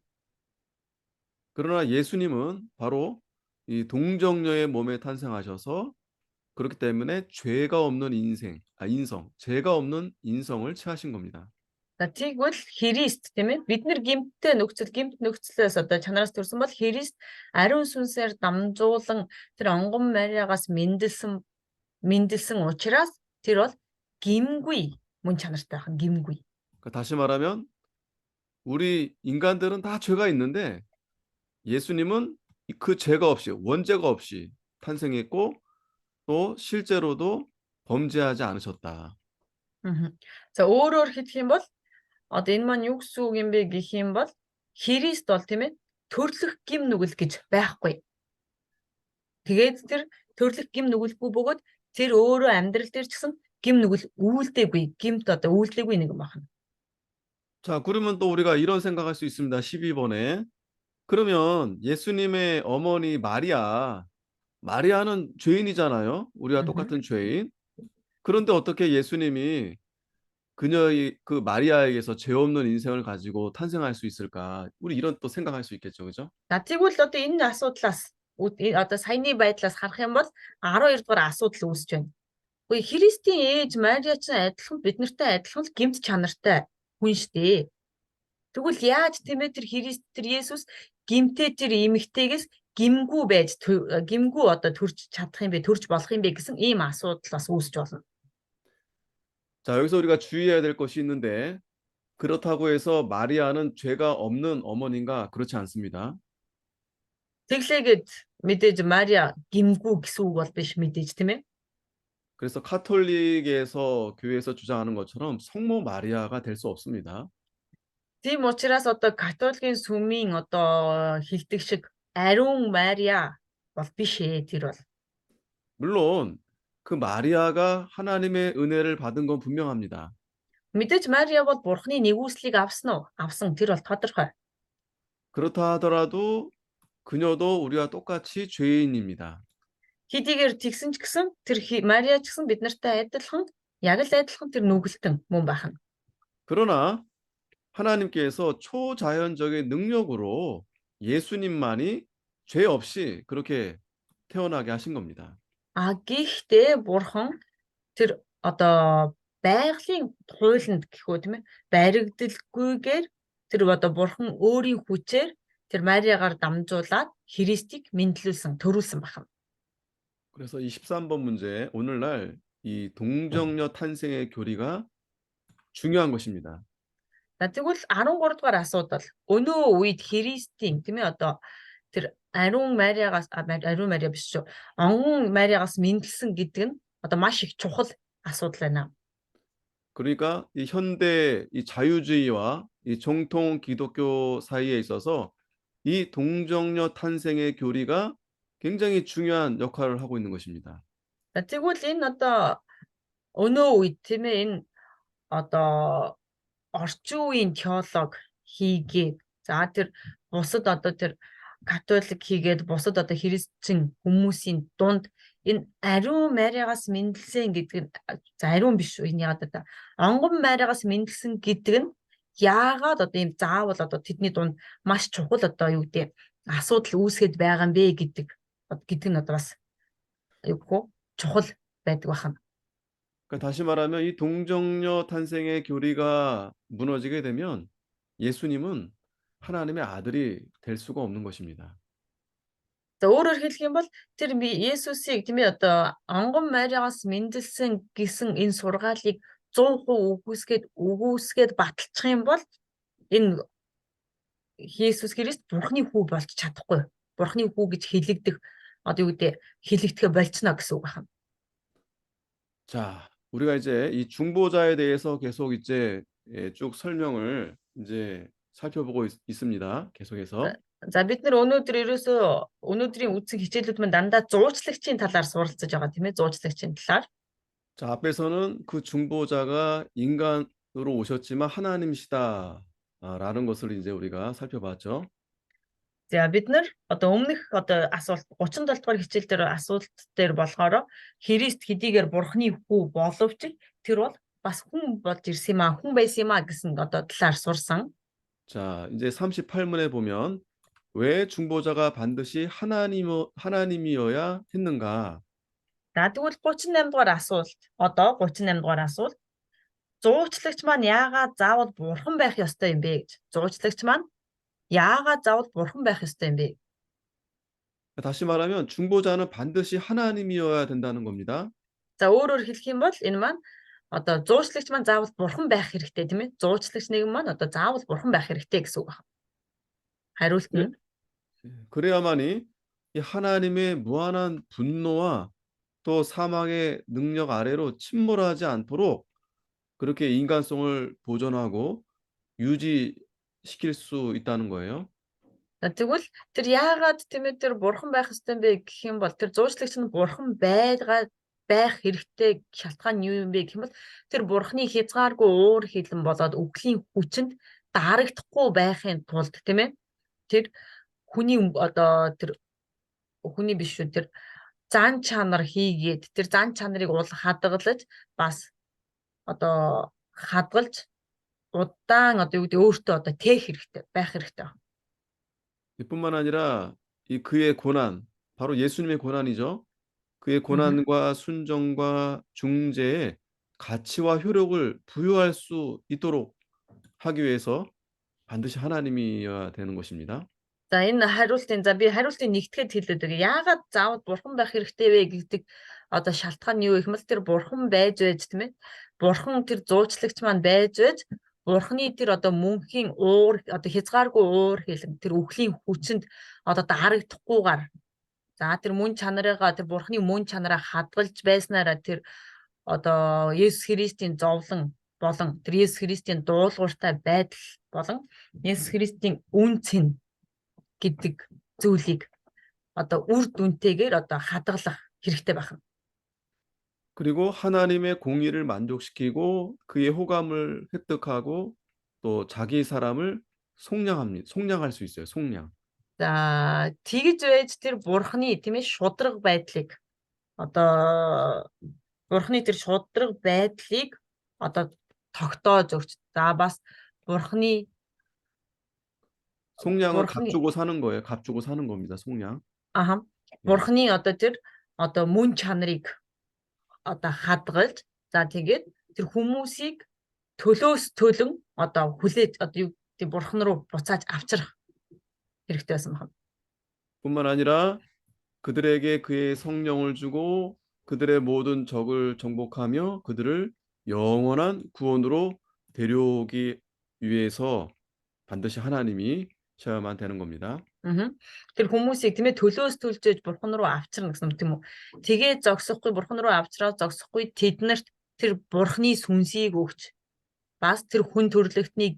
그러나 예수님은 바로 이 동정녀의 몸에 탄생하셔서 그렇기 때문에 죄가 없는 죄가 없는 인성을 취하신 겁니다. За тэгвэл Христ тийм ээ бид нар гэмт нөхцлөөс одоо чанараас төрсэн бол Христ ариун сүнсээр дамжуулан тэр онгон Мариагаас мэндэлсэн учраас тэр бол гимгүй мөн чанартай байна. гимгүй. 그러니까 다시 말하면 우리 인간들은 다 죄가 있는데 예수님은 그 죄가 없이 원죄가 없이 탄생했고 또 실제로도 범죄하지 않으셨다. За өөрөөр хэлэх юм бол одоо энэ маань юу гэсэн үг юм бэ гэх юм бол Христ бол тийм ээ төрлөх гим нүгэл гэж байхгүй. Тэгээд тэр төрлөх гим нүгэлгүй бөгөөд тэр өөрөө амьдрал дээр ч гэсэн гим нүгэл үйлдээгүй, гимт одоо үйлдээгүй нэгэн байна. 자, 그러면 또 우리가 이런 생각할 수 있습니다. 12번에. 그러면 예수님의 어머니 마리아는 죄인이잖아요. 우리와 음흠. 똑같은 죄인. 그런데 어떻게 예수님이 그녀의 그 마리아에게서 죄 없는 인생을 가지고 탄생할 수 있을까? 우리 이런 또 생각할 수 있겠죠. 그죠? За тэгвэл одоо энэ асуудлаас одоо саяны байдлаас харах юм бол 12 дугаар асуудал үүсэж байна. Үгүй Христийн ээж Мариа ч адилхан бид нартай адилхан л гэмт чанартай хүн шүү дээ. Тэгвэл яаж тийм ээ тэр Христ тэр Есүс гэмтээ тэр эмэгтэйгээс гимгүү одоо төрж чадах юм бэ, төрж болох юм бэ гэсэн ийм асуудал бас үүсэж болно. 자, 여기서 우리가 주의해야 될 것이 있는데 그렇다고 해서 마리아는 죄가 없는 어머니인가? 그렇지 않습니다. Тэглээгээд мэдээж Мариа гимгүү гэсэн үг бол биш мэдээж тийм ээ. 그래서 카톨릭에서 교회에서 주장하는 것처럼 성모 마리아가 될 수 없습니다. Тийм учраас одоо католикийн сүмийн одоо хэлдэг шиг ариун Мариа бол биш ээ тэр бол. 물론 그 마리아가 하나님의 은혜를 받은 건 분명합니다. Мэдээж Мариа бол Бурхны нэгүслийг авсан уу? Авсан тэр бол тодорхой. 그렇다 하더라도 그녀도 우리와 똑같이 죄인입니다. Хэдийгээр тэгсэн ч гэсэн тэр Мариа ч гэсэн бид нартай адилхан яг л адилхан тэр нүгэлтэн мөн байна. 그러나 하나님께서 초자연적인 능력으로 예수님만이 죄 없이 그렇게 태어나게 하신 겁니다. А гэхдээ Бурхан тэр одоо байгалийн хуулинд гэхүү тийм ээ баригдалгүйгээр тэр одоо Бурхан өөрийн хүчээр тэр Мариагаар дамжуулаад Христийг мэдлүүлсэн, төрүүлсэн байна. 그래서 이 13번 문제 오늘날 이 동정녀 탄생의 교리가 중요한 것입니다. За тэгвэл 13 дугаар асуудал өнөө үед Христийн тийм ээ одоо тэр ариун Мариа биш шүү. Онгон Мариагаас мэдлсэн гэдэг нь одоо маш их чухал асуудал байна. 그러니까 이 현대 이 자유주의와 이 정통 기독교 사이에 있어서 이 동정녀 탄생의 교리가 굉장히 중요한 역할을 하고 있는 것입니다. За тэгвэл энэ одоо өнөө үед тийм ээ энэ одоо орчин үеийн теолог хийгээд за тэр бусад одоо тэр католик хийгээд бусад одоо христчин хүмүүсийн дунд энэ ариун Мариагаас мэдлсэн гэдэг нь за ариун биш үү энэ яагаад одоо онгон Мариагаас мэдлсэн гэдэг нь яагаад одоо ийм заавал одоо тэдний дунд маш чухал одоо юу гэдэг асуудал үүсгээд байгаа юм бэ гэдэг нь одоо бас юу гэх вэ чухал байдаг байна. 그러니까 다시 말하면 이 동정녀 탄생의 교리가 무너지게 되면 예수님은 하나님의 아들이 될 수가 없는 것입니다. За өөрөөр хэлэх юм бол тэр Есүсийг тийм ээ одоо онгон Мариагаас мэдлсэн гэсэн энэ сургаалыг 100% үгүйсгээд баталчих юм бол энэ Есүс Христ Бурхны хүү болж чадахгүй. Бурхны хүү гэж хэлэгдэх одоо юу гэдэг хэлэгдэхэ болчихно гэсэн үг байна. 자, 우리가 이제 이 중보자에 대해서 계속 이제 쭉 설명을 이제 살펴보고 있습니다. 계속해서. За бид нар өнөөдрийн үдсэн хичээлүүд маань дандаа зуучлагчийн талаар суралцж байгаа тийм ээ зуучлагчийн талаар. 자, 앞에서는 그 중보자가 인간으로 오셨지만 하나님이시다. 라는 것을 이제 우리가 살펴봤죠. За бид нар одоо өмнөх одоо асуулт 37 дугаар хичээл дээр асуулт дээр болохоор Христ хэдийгээр Бурхны хүү боловч тэр бол бас хүн болж ирсэн юм аа, хүн байсан юм аа гэсэн одоо талаар сурсан. 자, 이제 38문에 보면 왜 중보자가 반드시 하나님이어야 했는가? За тэгвэл 38 дугаар асуулт. Одоо 38 дугаар асуулт. Зуучлагч маань яагаад заавал Бурхан байх ёстой юм бэ гэж. Зуучлагч маань яагаад заавал Бурхан байх ёстой юм бэ? 다시 말하면 중보자는 반드시 하나님이어야 된다는 겁니다. За өөрөөр хэлэх юм бол энэ маань одоо зуучлагч маань заавал Бурхан байх хэрэгтэй тийм ээ. Зуучлагч нэгэн маань одоо заавал Бурхан байх хэрэгтэй гэсэн үг байна. Хариулт нь 그래야만이 이 하나님의 무한한 분노와 또 사망의 능력 아래로 침몰하지 않도록 그렇게 인간성을 보존하고 유지시킬 수 있다는 거예요. тэгвэл тэр яагаад тийм ээ тэр Бурхан байх ёстой юм бэ гэх юм бол тэр зуучлагч нь Бурхан байх хэрэгтэй шалтгаан нь юу юм бэ гэх юм бол тэр бурхны хязгааргүй уур хилэн болоод үхлийн хүчинд дарагдахгүй байхын тулд тийм ээ тэр хүний одоо тэр хүний биш шүү тэр зан чанар хийгээд тэр зан чанарыг хадгалж бас одоо хадгалж удаан одоо юу гэдэг өөртөө одоо тээх хэрэгтэй байх хэрэгтэй. 이뿐만 아니라 이 그의 고난, 바로 예수님의 고난이죠. 그의 음흠. 고난과 순종과 중재에 가치와 효력을 부여할 수 있도록 하기 위해서 반드시 하나님이어야 되는 것입니다. За энэ би хариултыг нэгтгэхэд хэлээд байгаа. Яагаад заавал бурхан байх хэрэгтэй вэ гэдэг одоо шалтгаан нь юу гэх юм бол тэр бурхан байж тийм ээ. Бурхан тэр зуучлагч маань байж бурханы тэр одоо мөнхийн уур одоо хязгааргүй уур хилэн тэр үхлийн хүчинд одоо дарагдахгүйгээр за тэр мөн чанарыгаа тэр бурханы мөн чанараа хадгалж байснараа тэр одоо Есүс Христийн зовлон болон тэр Есүс Христийн дуулууртай байдал болон Есүс Христийн үн цэн гэдэг зүйлийг одоо үр дүнтэйгээр одоо хадгалах хэрэгтэй байна. 그리고 하나님의 공의를 만족시키고 그의 호감을 획득하고 또 자기 사람을 속량할 수 있어요. 속량. За тэгж байж тэр бурхны тийм ээ шудраг байдлыг одоо бурхны тэр шудраг байдлыг одоо тогтоож өгч. За бас бурхны 속량은 бурхны 값주고 사는 거예요. 값주고 사는 겁니다. 속량. аха 예. бурхны одоо тэр одоо мөн чанарыг одоо хадгалж за тэгээд тэр хүмүүсийг төлөөс төлөн одоо хүлээж одоо юу гэдэг бурхан руу буцааж авчрах хэрэгтэй байсан байна. 뿐만 아니라 그들에게 그의 성령을 주고 그들의 모든 적을 정복하며 그들을 영원한 구원으로 데려오기 위해서 반드시 하나님이 셔야만 되는 겁니다. Тэр хүмүүсийг тийм ээ төлөөс төлжөөж бурхан руу авчирна гэсэн үг тийм үү. Тэгээд зогсохгүй бурхан руу авчраад зогсохгүй тэднэрт тэр бурханы сүнсийг өгч бас тэр хүн төрлөختний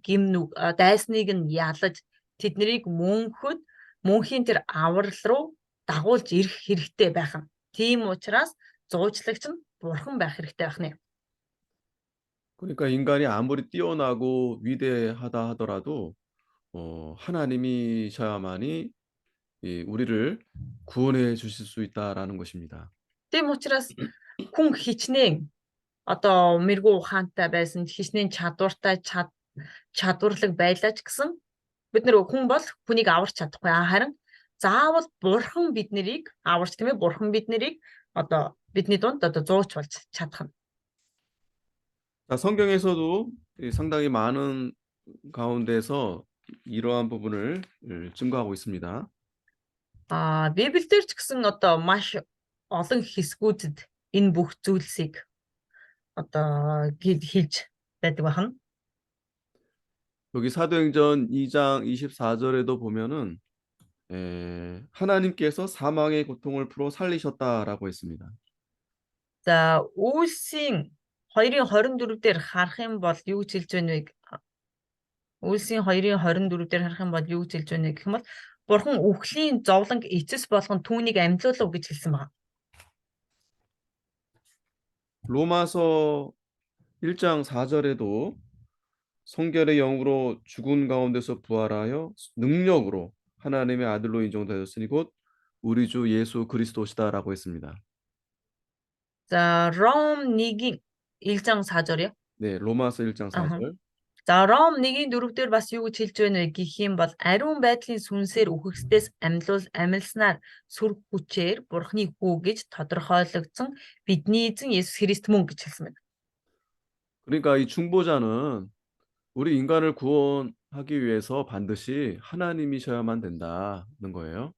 дайсныг нь ялаж тэднийг мөнхийн тэр аврал руу дагуулж ирэх хэрэгтэй байх нь. Тийм учраас зуучлагч нь бурхан байх хэрэгтэй байна. 그러니까 인간이 아무리 뛰어나고 위대하다 하더라도 하나님이셔야만이 우리를 구원해 주실 수 있다라는 것입니다. Тийм учраас хүн хичнээн одоо мэрэгүү ухаантай байсан хичнээн чадвартай чадварлаг байлаач гэсэн бид нэр хүн бол хүнийг аварч чадахгүй харин заавал бурхан биднийг аварч тийм ээ бурхан биднийг одоо бидний дунд одоо зууч болж чадах нь. 자, 성경에서도 상당히 많은 가운데서 이러한 부분을 증거하고 있습니다. Библиэлд ч гэсэн одоо маш олон хэсгүүдэд энэ бүх зүйлсийг одоо хэлж байдаг байна. 여기 사도행전 2장 24절에도 보면은 하나님께서 사망의 고통을 풀어 살리셨다라고 했습니다. За Үйлсийн 2:24 дээр харах юм бол юу гэж хэлж байна вэ? Үйлсийн 2:24 дээр харах юм бол юу гэж хэлж байна гэх юм бол бурхан үхлийн зовлонг эцэс болгон түүнийг амьлуулав гэж хэлсэн байна. 로마서 1장 4절에도 성결의 영으로 죽은 가운데서 부활하여 능력으로 하나님의 아들로 인정되었으니 곧 우리 주 예수 그리스도시다라고 했습니다. За Ром 1:1장 4절이요. 네, 로마서 1장 4절. За Ром 1:4 дээр бас юу гэж хэлж байна вэ гэх юм бол ариун байдлын сүнсээр үхэхсдээс амилснаар сүр хүчээр бурхны хүү гэж тодорхойлогдсон бидний эзэн Есүс Христ мөн гэж хэлсэн байна. 그러니까 이 중보자는 우리 인간을 구원하기 위해서 반드시 하나님이셔야만 된다는 거예요.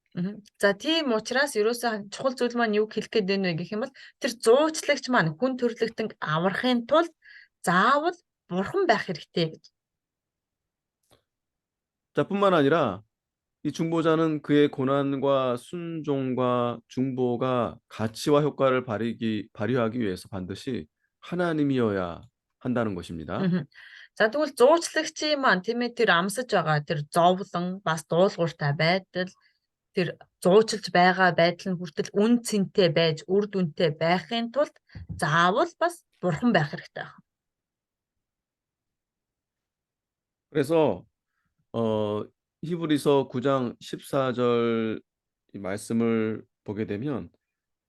За тийм учраас ерөөсөө чухал зүйл маань юу хэлэх гээд байна вэ гэх юм бол тэр зуучлагч маань хүн төрлөختөнд аврахын тулд заавал бурхан байх хэрэгтэй гэж. 자, 뿐만 아니라 이 중보자는 그의 고난과 순종과 중보가 가치와 효과를 발휘하기 위해서 반드시 하나님이어야 한다는 것입니다. За тэгвэл зуучлагчийн маань тийм ээ тэр амсаж байгаа тэр зовлон бас дуулууртай байдал тэр зуучилж байгаа байдал нь хүртэл үн цэнтэй байж, үр дүнтэй байхын тулд заавал бас бурхан байх хэрэгтэй байна. 그래서 히브리서 9장 14절 이 말씀을 보게 되면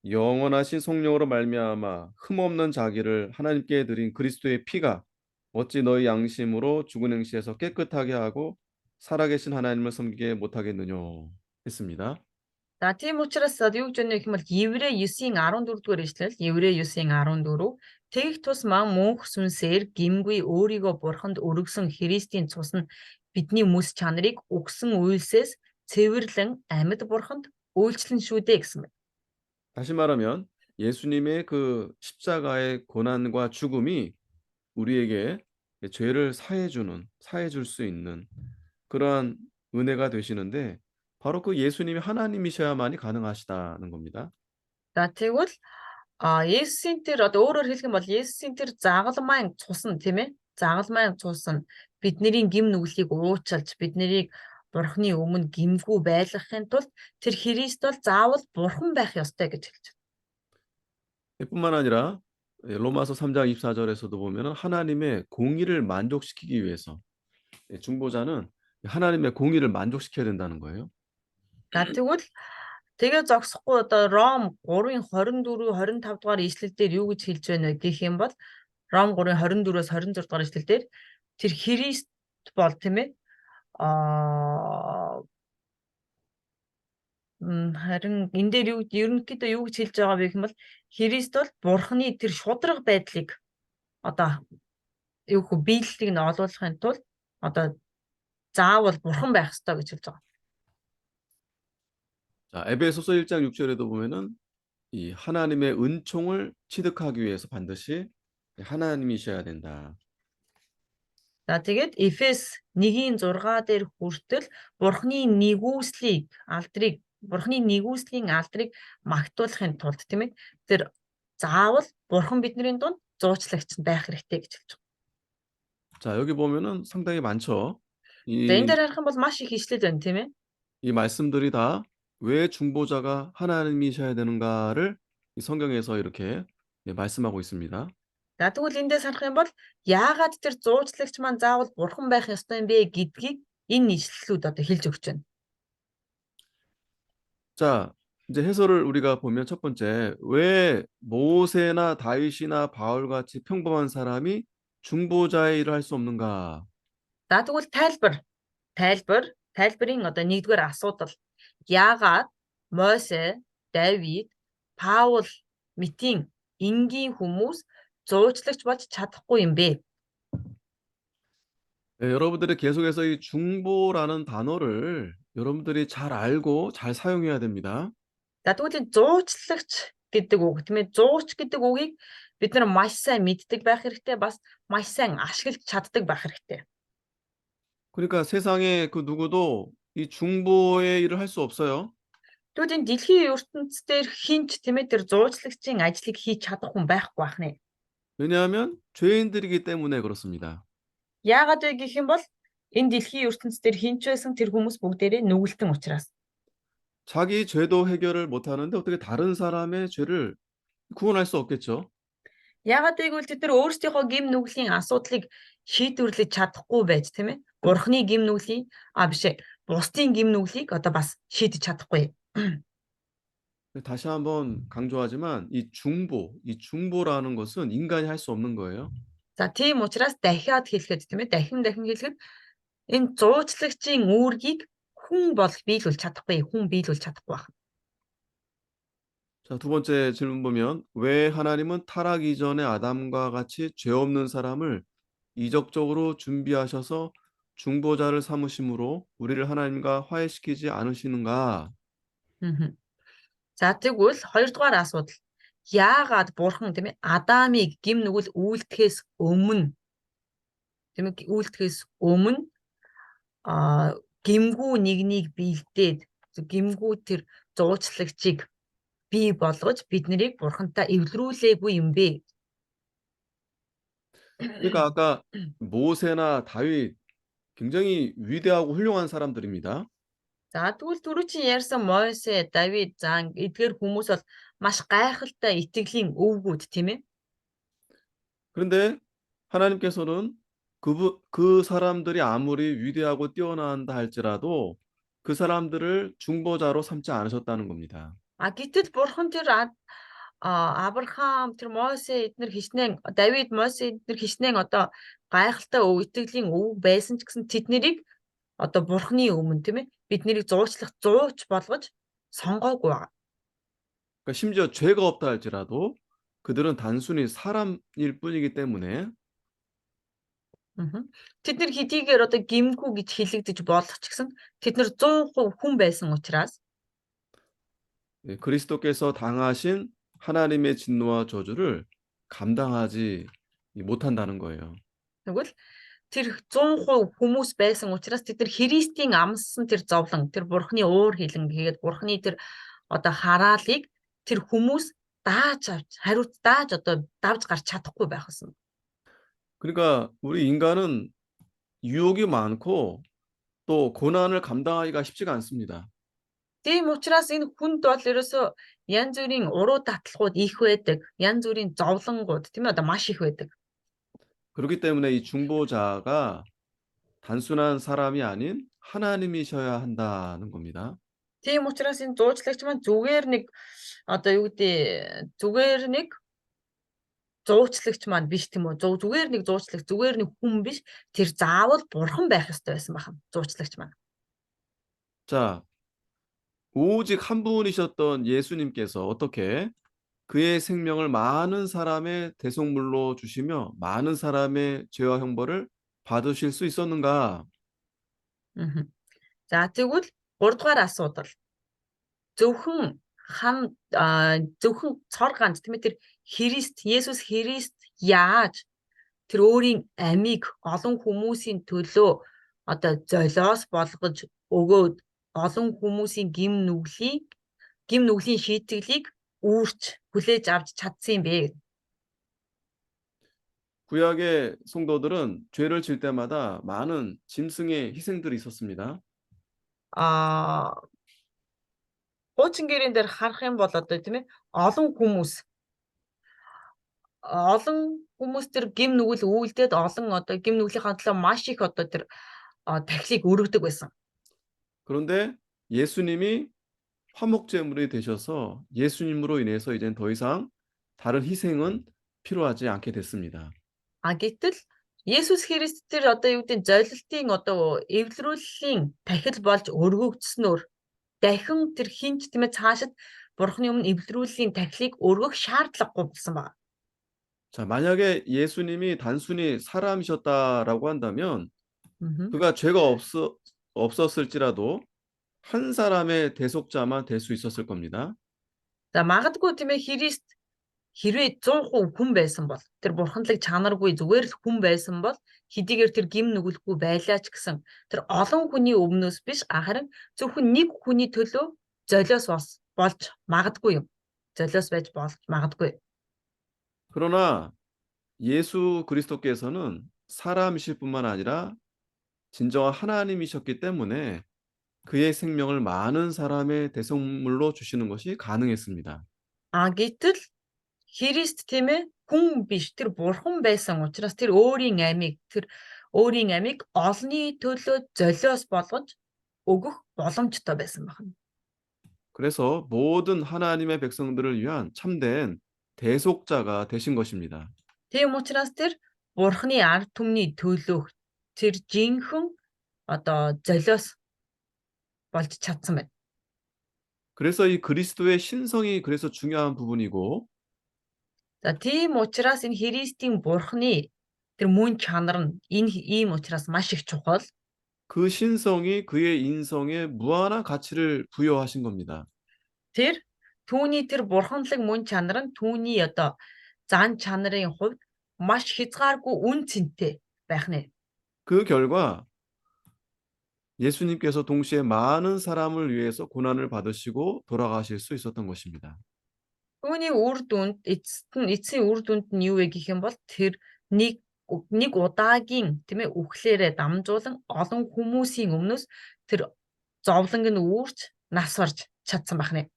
영원하신 성령으로 말미암아 흠없는 자기를 하나님께 드린 그리스도의 피가 어찌 너희 양심으로 죽은 행실에서 깨끗하게 하고 살아계신 하나님을 섬기게 못하겠느냐 했습니다. За тийм учраас юу гэж өнө гэх юм бол Еврей 9-ийн 14 дугаар ишлэл, Еврей 9-ийн 14 тэгэх тусмаа мөнх сүнсээр гимгүй өөрийгөө бурханд өргөсөн Христийн цус нь бидний мэс чанарыг өгсөн үйлсээс цэвэрлэн амьд бурханд үйлчлэн шүү дээ гэсэн байна. 다시 말하면 예수님의 그 십자가의 고난과 죽음이 우리에게 죄를 사해 줄 수 있는 그러한 은혜가 되시는데 바로 그 예수님이 하나님이셔야만이 가능하시다는 겁니다. За тэгвэл Есүсийн тэр одоо өөрөөр хэлэх юм бол Есүсийн тэр загалмайн цус нь тийм ээ. Загалмайн цус нь бидний гим нүглийг уучлж биднийг бурхны өмнө гимгүй байлгахын тулд тэр Христ бол заавал бурхан байх ёстой гэж хэлж байна. 뿐만 아니라 로마서 3장 24절에서도 보면은 하나님의 공의를 만족시키기 위해서 중보자는 하나님의 공의를 만족시켜야 된다는 거예요. За тэгвэл тэгээ зогсохгүй одоо Ром 3-ын 24 25 дугаар ишлэл дээр юу гэж хэлж байна вэ гэх юм бол Ром 3-ын 24-өөс 26 дугаар ишлэл дээр тэр Христ бол тийм ээ харин энэ дээр юу ерөнхийдөө юу гэж хэлж байгаа вэ гэх юм бол Христ бол бурхны тэр шударга байдлыг одоо юу хөө биелэлийг нь олуулахын тулд одоо заавал бурхан байх ёстой гэж хэлж байгаа. 자, 에베소서 1장 6절에도 보면은 이 하나님의 은총을 취득하기 위해서 반드시 하나님이셔야 된다. За тэгээд Эфес 1:6 дээр хүртэл бурхны нэгүслийн алдрыг магтуулахын тулд тийм ээ тэр заавал бурхан бидний дунд зуучлагч байх хэрэгтэй гэж хэлж байгаа. 자, 여기 보면은 상당히 많죠. За энэ 이, дээр харах юм бол маш их ишлэл байна тийм ээ. 이 말씀들이 다 왜 중보자가 하나님이셔야 되는가를 이 성경에서 이렇게 말씀하고 있습니다. За тэгвэл эндээс харах юм бол яагаад тэр зуучлагч маань заавал бурхан байх ёстой юм бэ гэдгийг энэ ишлэлүүд одоо хэлж өгч байна. 자, 이제 해설을 우리가 보면 첫 번째, 왜 모세나 다윗이나 바울 같이 평범한 사람이 중보자의 일을 할 수 없는가? За тэгвэл тайлбарын одоо нэгдүгээр асуудал яагаад Мосе, Давид, Паул мэтийн энгийн хүмүүс зуучлагч болж чадахгүй юм бэ? 네, 여러분들이 계속해서 이 중보라는 단어를 여러분들이 잘 알고 잘 사용해야 됩니다. За тэгвэл энэ зуучлагч гэдэг үг тийм ээ зууч гэдэг үгийг бид нар маш сайн мэддэг байх хэрэгтэй бас маш сайн ашиглаж чаддаг байх хэрэгтэй. 그러니까 세상에 그 누구도 이 중보의 일을 할 수 없어요. Тэгвэл энэ дэлхийн ертөнцийн хинч тийм ээ тэр зуучлагчийн ажлыг хийж чадах хүн байхгүй байх нэ. 왜냐하면 죄인들이기 때문에 그렇습니다. Яагаад вэ гэх юм бол энэ дэлхийн ертөнцийн хинч байсан тэр хүмүүс бүгдээрээ нүгэлтэн учраас. 자기 죄도 해결을 못하는데 어떻게 다른 사람의 죄를 구원할 수 없겠죠. Яагаад гэвэл тэд нар өөрсдийнхөө гим нүглийн асуудлыг шийдвэрлэж чадахгүй байж тийм ээ. Бурхны гим нүглийн бусдын гим нүглийг одоо бас шийдэж чадахгүй. 다시 한번 강조하지만 이 중보라는 것은 인간이 할 수 없는 거예요. За тийм учраас дахиад хэлэхэд тийм ээ дахин хэлэхэд энэ зуучлагчийн үүргийг хүн бол биелүүлж чадахгүй, хүн биелүүлж чадахгүй байна. 자, 두 번째 질문 보면 왜 하나님은 타락 이전에 아담과 같이 죄 없는 사람을 이적적으로 준비하셔서 중보자를 삼으심으로 우리를 하나님과 화해시키지 않으시는가? За тэгвэл хоёрдугаар асуудал яагаад бурхан тийм ээ Адамыг гим нүгэл үйлдэхээс өмнө гимгүү нэгнийг биелдээд гимгүү тэр зуучлагчийг бий болгож биднийг бурхантай эвлэрүүлээгүй юм бэ? 그러니까 아까 모세나 다윗 굉장히 위대하고 훌륭한 사람들입니다. За тэгвэл түрүү чи ярьсан Мойсе, Давид, за эдгээр хүмүүс бол маш гайхалтай итгэлийн өвгүүд тийм ээ. 그런데 하나님께서는 그 사람들이 아무리 위대하고 뛰어난다 할지라도 그 사람들을 중보자로 삼지 않으셨다는 겁니다. А гэтэл бурхан тэр Авраам, тэр Мосе эднэр хичнээн Давид, Мосе эднэр хичнээн одоо гайхалтай итгэлийн өв байсан ч гэсэн тэднийг одоо бурханы өмнө тийм ээ бид нарыг зуучлах зууч болгож сонгоогүй байгаа. 그러니까 심지어 죄가 없다 할지라도 그들은 단순히 사람일 뿐이기 때문에 Мгм. Тэд нар хэдийгээр одоо гимгүү гэж хэлэгдэж болох ч гэсэн тэд нар 100% хүн байсан учраас 예, 그리스도께서 당하신 하나님의 진노와 저주를 감당하지 못한다는 거예요. тэгвэл тэр 100% хүмүүс байсан учраас тэд нар Христийн амссан тэр зовлон, тэр бурхны уур хилэн тэгээд бурхны тэр одоо хараалыг тэр хүмүүс хариуц дааж одоо давж гарч чадахгүй байх гэсэн. 그러니까 우리 인간은 유혹이 많고 또 고난을 감당하기가 쉽지가 않습니다. Тийм учраас энэ хүнд бол ерөөсөө янз бүрийн уруу татлахууд их байдаг. Янз бүрийн зовлонгууд тийм ээ одоо маш их байдаг. 그렇기 때문에 이 중보자가 단순한 사람이 아닌 하나님이셔야 한다는 겁니다. Тийм учраас энэ зуучлагч маань зүгээр нэг одоо юу гэдэг зүгээр нэг зуучлагч маань биш тийм үү? Зүгээр нэг зуучлагч, зүгээр нэг хүн биш. Тэр заавал бурхан байх ёстой байсан бахан. Зуучлагч маань. 자, 오직 한 분이셨던 예수님께서 어떻게 그의 생명을 많은 사람의 대속물로 주시며 많은 사람의 죄와 형벌을 받으실 수 있었는가? Мгм. За тэгвэл 3 дугаар асуудал. Зөвхөн зөвхөн цор ганц тийм ээ тэр Христ, Есүс Христ яаж тэр өөрийн амийг олон хүмүүсийн төлөө одоо золиос болгож өгөөд олон хүмүүсийн гим нүглийн шийтгэлийг үүрч хүлээж авч чадсан юм бэ? 구약의 성도들은 죄를 질 때마다 많은 짐승의 희생들이 있었습니다. Аа хуучин гэрэн дээр харах юм бол одоо тийм ээ олон хүмүүс тэр гим нүгэл үйлдээд олон одоо гим нүглийнхаа төлөө маш их одоо тэр тахилыг өргөдөг байсан. 그런데 예수님이 화목제물이 되셔서 예수님으로 인해서 이젠 더 이상 다른 희생은 필요하지 않게 됐습니다. А гэтэл Есүс Христ тэр одоо юу гэдэг золилтын одоо эвлэрүүллийн тахил болж өргөгдснөөр дахин тэр хинч тийм ээ цаашид Бурхны өмнө эвлэрүүллийн тахилыг өргөх шаардлагагүй болсон байна. 자, 만약에 예수님이 단순히 사람이셨다라고 한다면 Мгм. 그가 죄가 없었을지라도 한 사람의 대속자만 될 수 있었을 겁니다. За магадгүй тийм ээ Христ хэрвээ 100% хүн байсан бол тэр бурханлаг чанаргүй зүгээр л хүн байсан бол хэдийгээр тэр гим нүгэлгүй байлаа ч гэсэн тэр олон хүний өмнөөс биш харин зөвхөн нэг хүний төлөө золиос болж магадгүй юм. Золиос байж болж магадгүй. 그러나 예수 그리스도께서는 사람이실 뿐만 아니라 진정한 하나님이셨기 때문에 그의 생명을 많은 사람의 대속물로 주시는 것이 가능했습니다. А гэтэл Христ тийм ээ хүн биш тэр бурхан байсан учраас тэр өөрийн амийг олонний төлөө золиос болгож өгөх боломжтой байсан байна. 그래서 모든 하나님의 백성들을 위한 참된 대속자가 되신 것입니다. Тийм учраас тэр бурханы ард түмний төлөөх тэр жинхэнэ одоо золиос болж чадсан байна. 그래서 이 그리스도의 신성이 그래서 중요한 부분이고 За тийм учраас энэ Христийн бурханы тэр мөн чанар нь энэ ийм учраас маш их чухал. 그 신성이 그의 인성에 무한한 가치를 부여하신 겁니다. Тэр түүний тэр бурханлаг мөн чанар нь түүний одоо зан чанарын хувьд маш хязгааргүй үн цэнтэй байх нэ. 그 결과 예수님께서 동시에 많은 사람을 위해서 고난을 받으시고 돌아가실 수 있었던 것입니다. Түүний үр дүнд эцсийн үр дүнд нь юу вэ гэх юм бол тэр нэг удаагийн тийм ээ үхлээрээ дамжуулан олон хүмүүсийн өмнөөс тэр зовлонг нь үүрч нас барж чадсан байх нэ.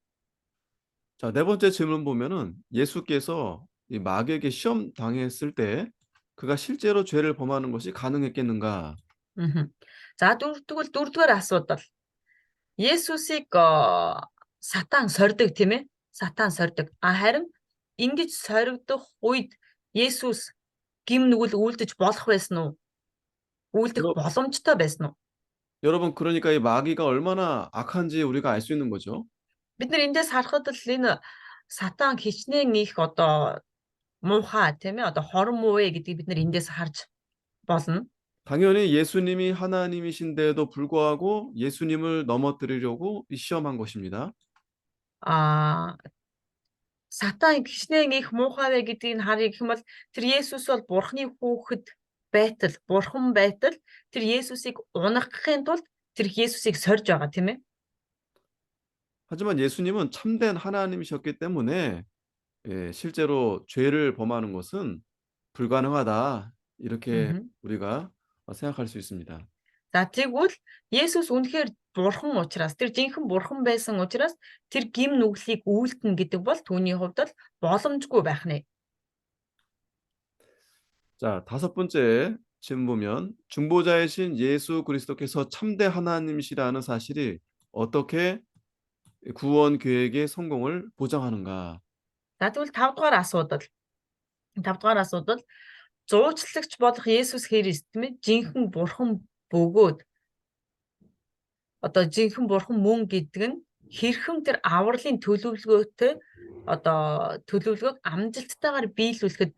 자, 네 번째 질문 보면은 예수께서 이 마귀에게 시험 당했을 때 그가 실제로 죄를 범하는 것이 가능했겠는가? Мгм. За дөрөвдүгээр асуудал. Есүсийг сатан сордог тийм ээ? Сатан сордог. Харин ингэж соригдох үед Есүс гим нүгэл үйлдэж болох байсан уу? Үйлдэх 여러 боломжтой байсан уу? 여러분, 그러니까 이 마귀가 얼마나 악한지 우리가 알 수 있는 거죠. Бид нар эндээс харахад л энэ сатан хичнээн их муухай тийм ээ? Хорон муу ээ гэдгийг бид нар эндээс харж болно. 당연히 예수님이 하나님이신데도 불구하고 예수님을 넘어뜨리려고 이 시험한 것입니다. Аа сатан хичнээн их муухай вэ гэдгийг нь харъя гэх юм бол тэр Есүс бол Бурхны хүүхэд байтал, Бурхан байтал тэр Есүсийг унагахын тулд тэр Есүсийг сорж байгаа тийм ээ. 하지만 예수님은 참된 하나님이셨기 때문에 실제로 죄를 범하는 것은 불가능하다. 이렇게 Мгм. 우리가 생각할 수 있습니다. За тэгвэл Есүс үнэхээр Бурхан учраас тэр жинхэнэ Бурхан байсан учраас тэр гим нүглийг үйлдэнэ гэдэг бол түүний хувьд л боломжгүй байх нэ. 자, 다섯 번째 질문 보면 중보자이신 예수 그리스도께서 참된 하나님이시라는 사실이 어떻게 구원 계획의 성공을 보장하는가? За тэгвэл 5 дугаар асуудал. 5 дугаар асуудал зуучлагч болох Есүс Христ тийм ээ жинхэнэ Бурхан бөгөөд жинхэнэ Бурхан мөн гэдэг нь хэрхэн тэр авралын төлөвлөгөөтэй төлөвлөгөөг амжилттайгаар биелүүлэхэд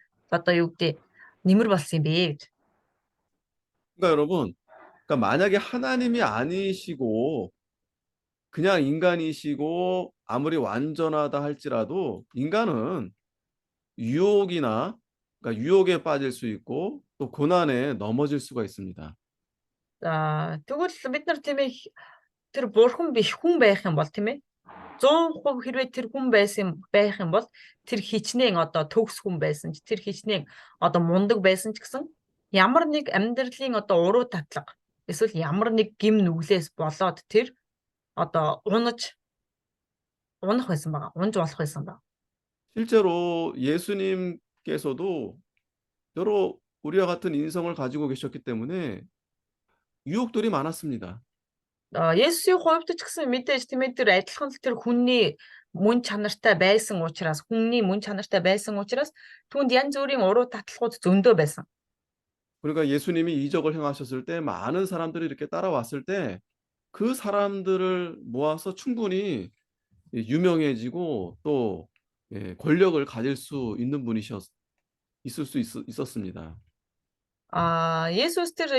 юу гэдэг нэмэр болсон юм бэ гэж. 그러니까 여러분, 그러니까 만약에 하나님이 아니시고 그냥 인간이시고 아무리 완전하다 할지라도 인간은 유혹이나 그러니까 유혹에 빠질 수 있고 또 고난에 넘어질 수가 있습니다. За тэгвэл бид нар тийм ээ тэр Бурхан биш хүн байх юм бол тийм ээ 100% хэрвээ тэр хүн байх юм бол тэр хичнээн төгс хүн байсан ч тэр хичнээн мундаг байсан ч гэсэн ямар нэг амьдралын уруу татлага эсвэл ямар нэг гим нүглээс болоод тэр унах байсан байгаа. Унж болох байсан байгаа. 실제로 예수님께서도 여러 우리와 같은 인성을 가지고 계셨기 때문에 유혹들이 많았습니다. Есүсийн хувьд ч гэсэн мэдээж тийм ээ тэр адилхан л тэр хүний мөн чанартай байсан учраас түүнд янз бүрийн уруу татлагууд зөндөө байсан. 그러니까 예수님이 이적을 행하셨을 때 많은 사람들이 이렇게 따라왔을 때 그 사람들을 모아서 충분히 유명해지고 또 권력을 가질 수 있는 있었습니다. Есүс тэр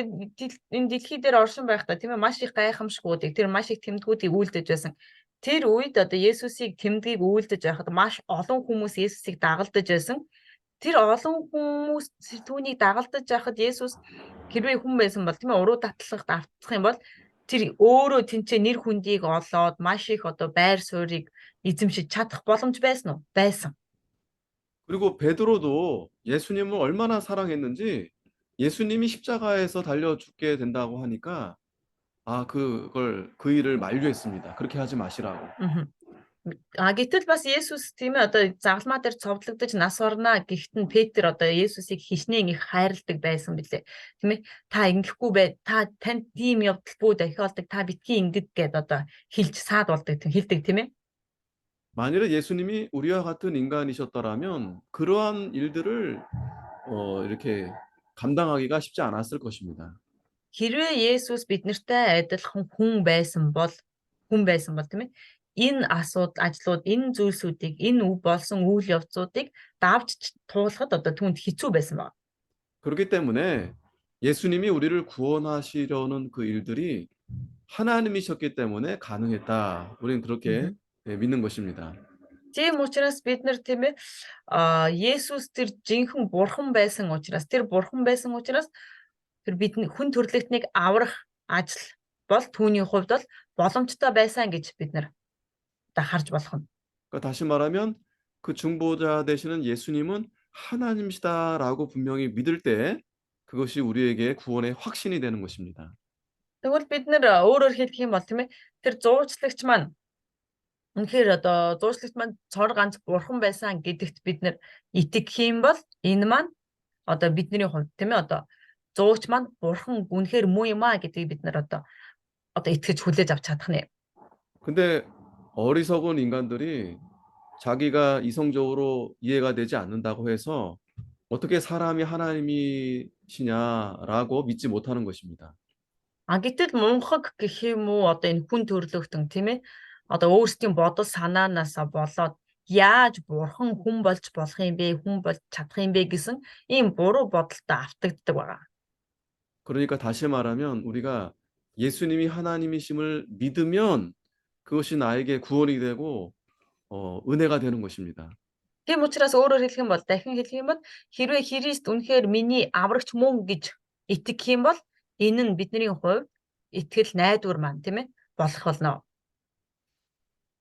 энэ дэлхий дээр оршин байхдаа тийм ээ маш их гайхамшгуудыг тэр маш их тэмдгүүдийг үйлдэж байсан. Тэр үед Есүсийг тэмдгийг үйлдэж байхад маш олон хүмүүс Есүсийг дагалдаж байсан. Тэр олон хүмүүс түүнийг дагалдаж байхад Есүс хэрвээ хүн байсан бол тийм ээ уруу татлагт автах юм бол тэр өөрөө тэнцээ нэр хүндийг олоод маш их байр суурийг эзэмшиж чадах боломж байсан уу? Байсан. 그리고 베드로도 예수님을 얼마나 사랑했는지 예수님이 십자가에서 달려 죽게 된다고 하니까 그 일을 만류했습니다. 그렇게 하지 마시라고. Мгм. Гэтэл бас Есүс тийм ээ загалмаа дээр цовдлогдож нас орно гэхдээ Петр Есүсийг хичнээн их хайрладаг байсан билээ. Тийм ээ та ингэхгүй бай. Танд тийм явдал бүү дахиолдог. Та битгий ингэдэг гэд хэлж саад болдог хэлдэг тийм ээ. 만일에 예수님이 우리와 같은 인간이셨더라면 그러한 일들을 이렇게 감당하기가 쉽지 않았을 것입니다. Хэрвээ Есүс биднэртэй адилхан хүн байсан бол тийм ээ энэ ажлууд энэ зүйлсүүдийг энэ болсон үйл явцуудыг давж туулахад түүнд хэцүү байсан байна. 그렇기 때문에 예수님이 우리를 구원하시려는 그 일들이 하나님이셨기 때문에 가능했다. 우리는 그렇게 믿는 것입니다. Тийм учраас бид нар тийм ээ Есүс тэр жинхэнэ Бурхан байсан учраас тэр бидний хүн төрлөختнийг аврах ажил бол түүний хувьд бол боломжтой байсан гэж бид нар харж болох нь. 그러니까 다시 말하면 그 중보자 되시는 예수님은 하나님이시다라고 분명히 믿을 때 그것이 우리에게 구원의 확신이 되는 것입니다. Тэгвэл бид нэр өөрөөр хэлэх юм бол тийм ээ тэр зуучлагч маань үнэхээр одоо зуучлагч маань цор ганц бурхан байсан гэдэгт бид нэр итгэх юм бол энэ маань одоо бидний хувьд тийм ээ одоо зууч маань бурхан үнэхээр муу юм аа гэдгийг бид нэр одоо итгэж хүлээж авч чадах нэ. 근데 어리석은 인간들이 자기가 이성적으로 이해가 되지 않는다고 해서 어떻게 사람이 하나님이시냐라고 믿지 못하는 것입니다. Гэтэл мунхаг гэх юм уу одоо энэ хүн төрлөختөн тийм ээ одоо өөрсдийн бодол санаанаас болоод яаж бурхан хүн болж болох юм бэ, хүн болж чадах юм бэ гэсэн ийм буруу бодолтой автагддаг байгаа. 그러니까 다시 말하면 우리가 예수님이 하나님이심을 믿으면 그것이 나에게 구원이 되고 은혜가 되는 것입니다. Тийм учраас өөрөөр хэлэх юм бол дахин хэлэх юм бол хэрвээ Христ үнэхээр миний аврагч мөн гэж итгэх юм бол энэ нь бидний хувьд итгэл найдвар маань тийм ээ болох болно.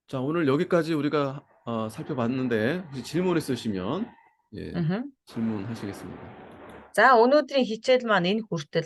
자, 오늘 여기까지 우리가 살펴봤는데 혹시 질문 있으시면 예, Мгм. 질문하시겠습니다. За өнөөдрийн хичээл маань энэ хүртэл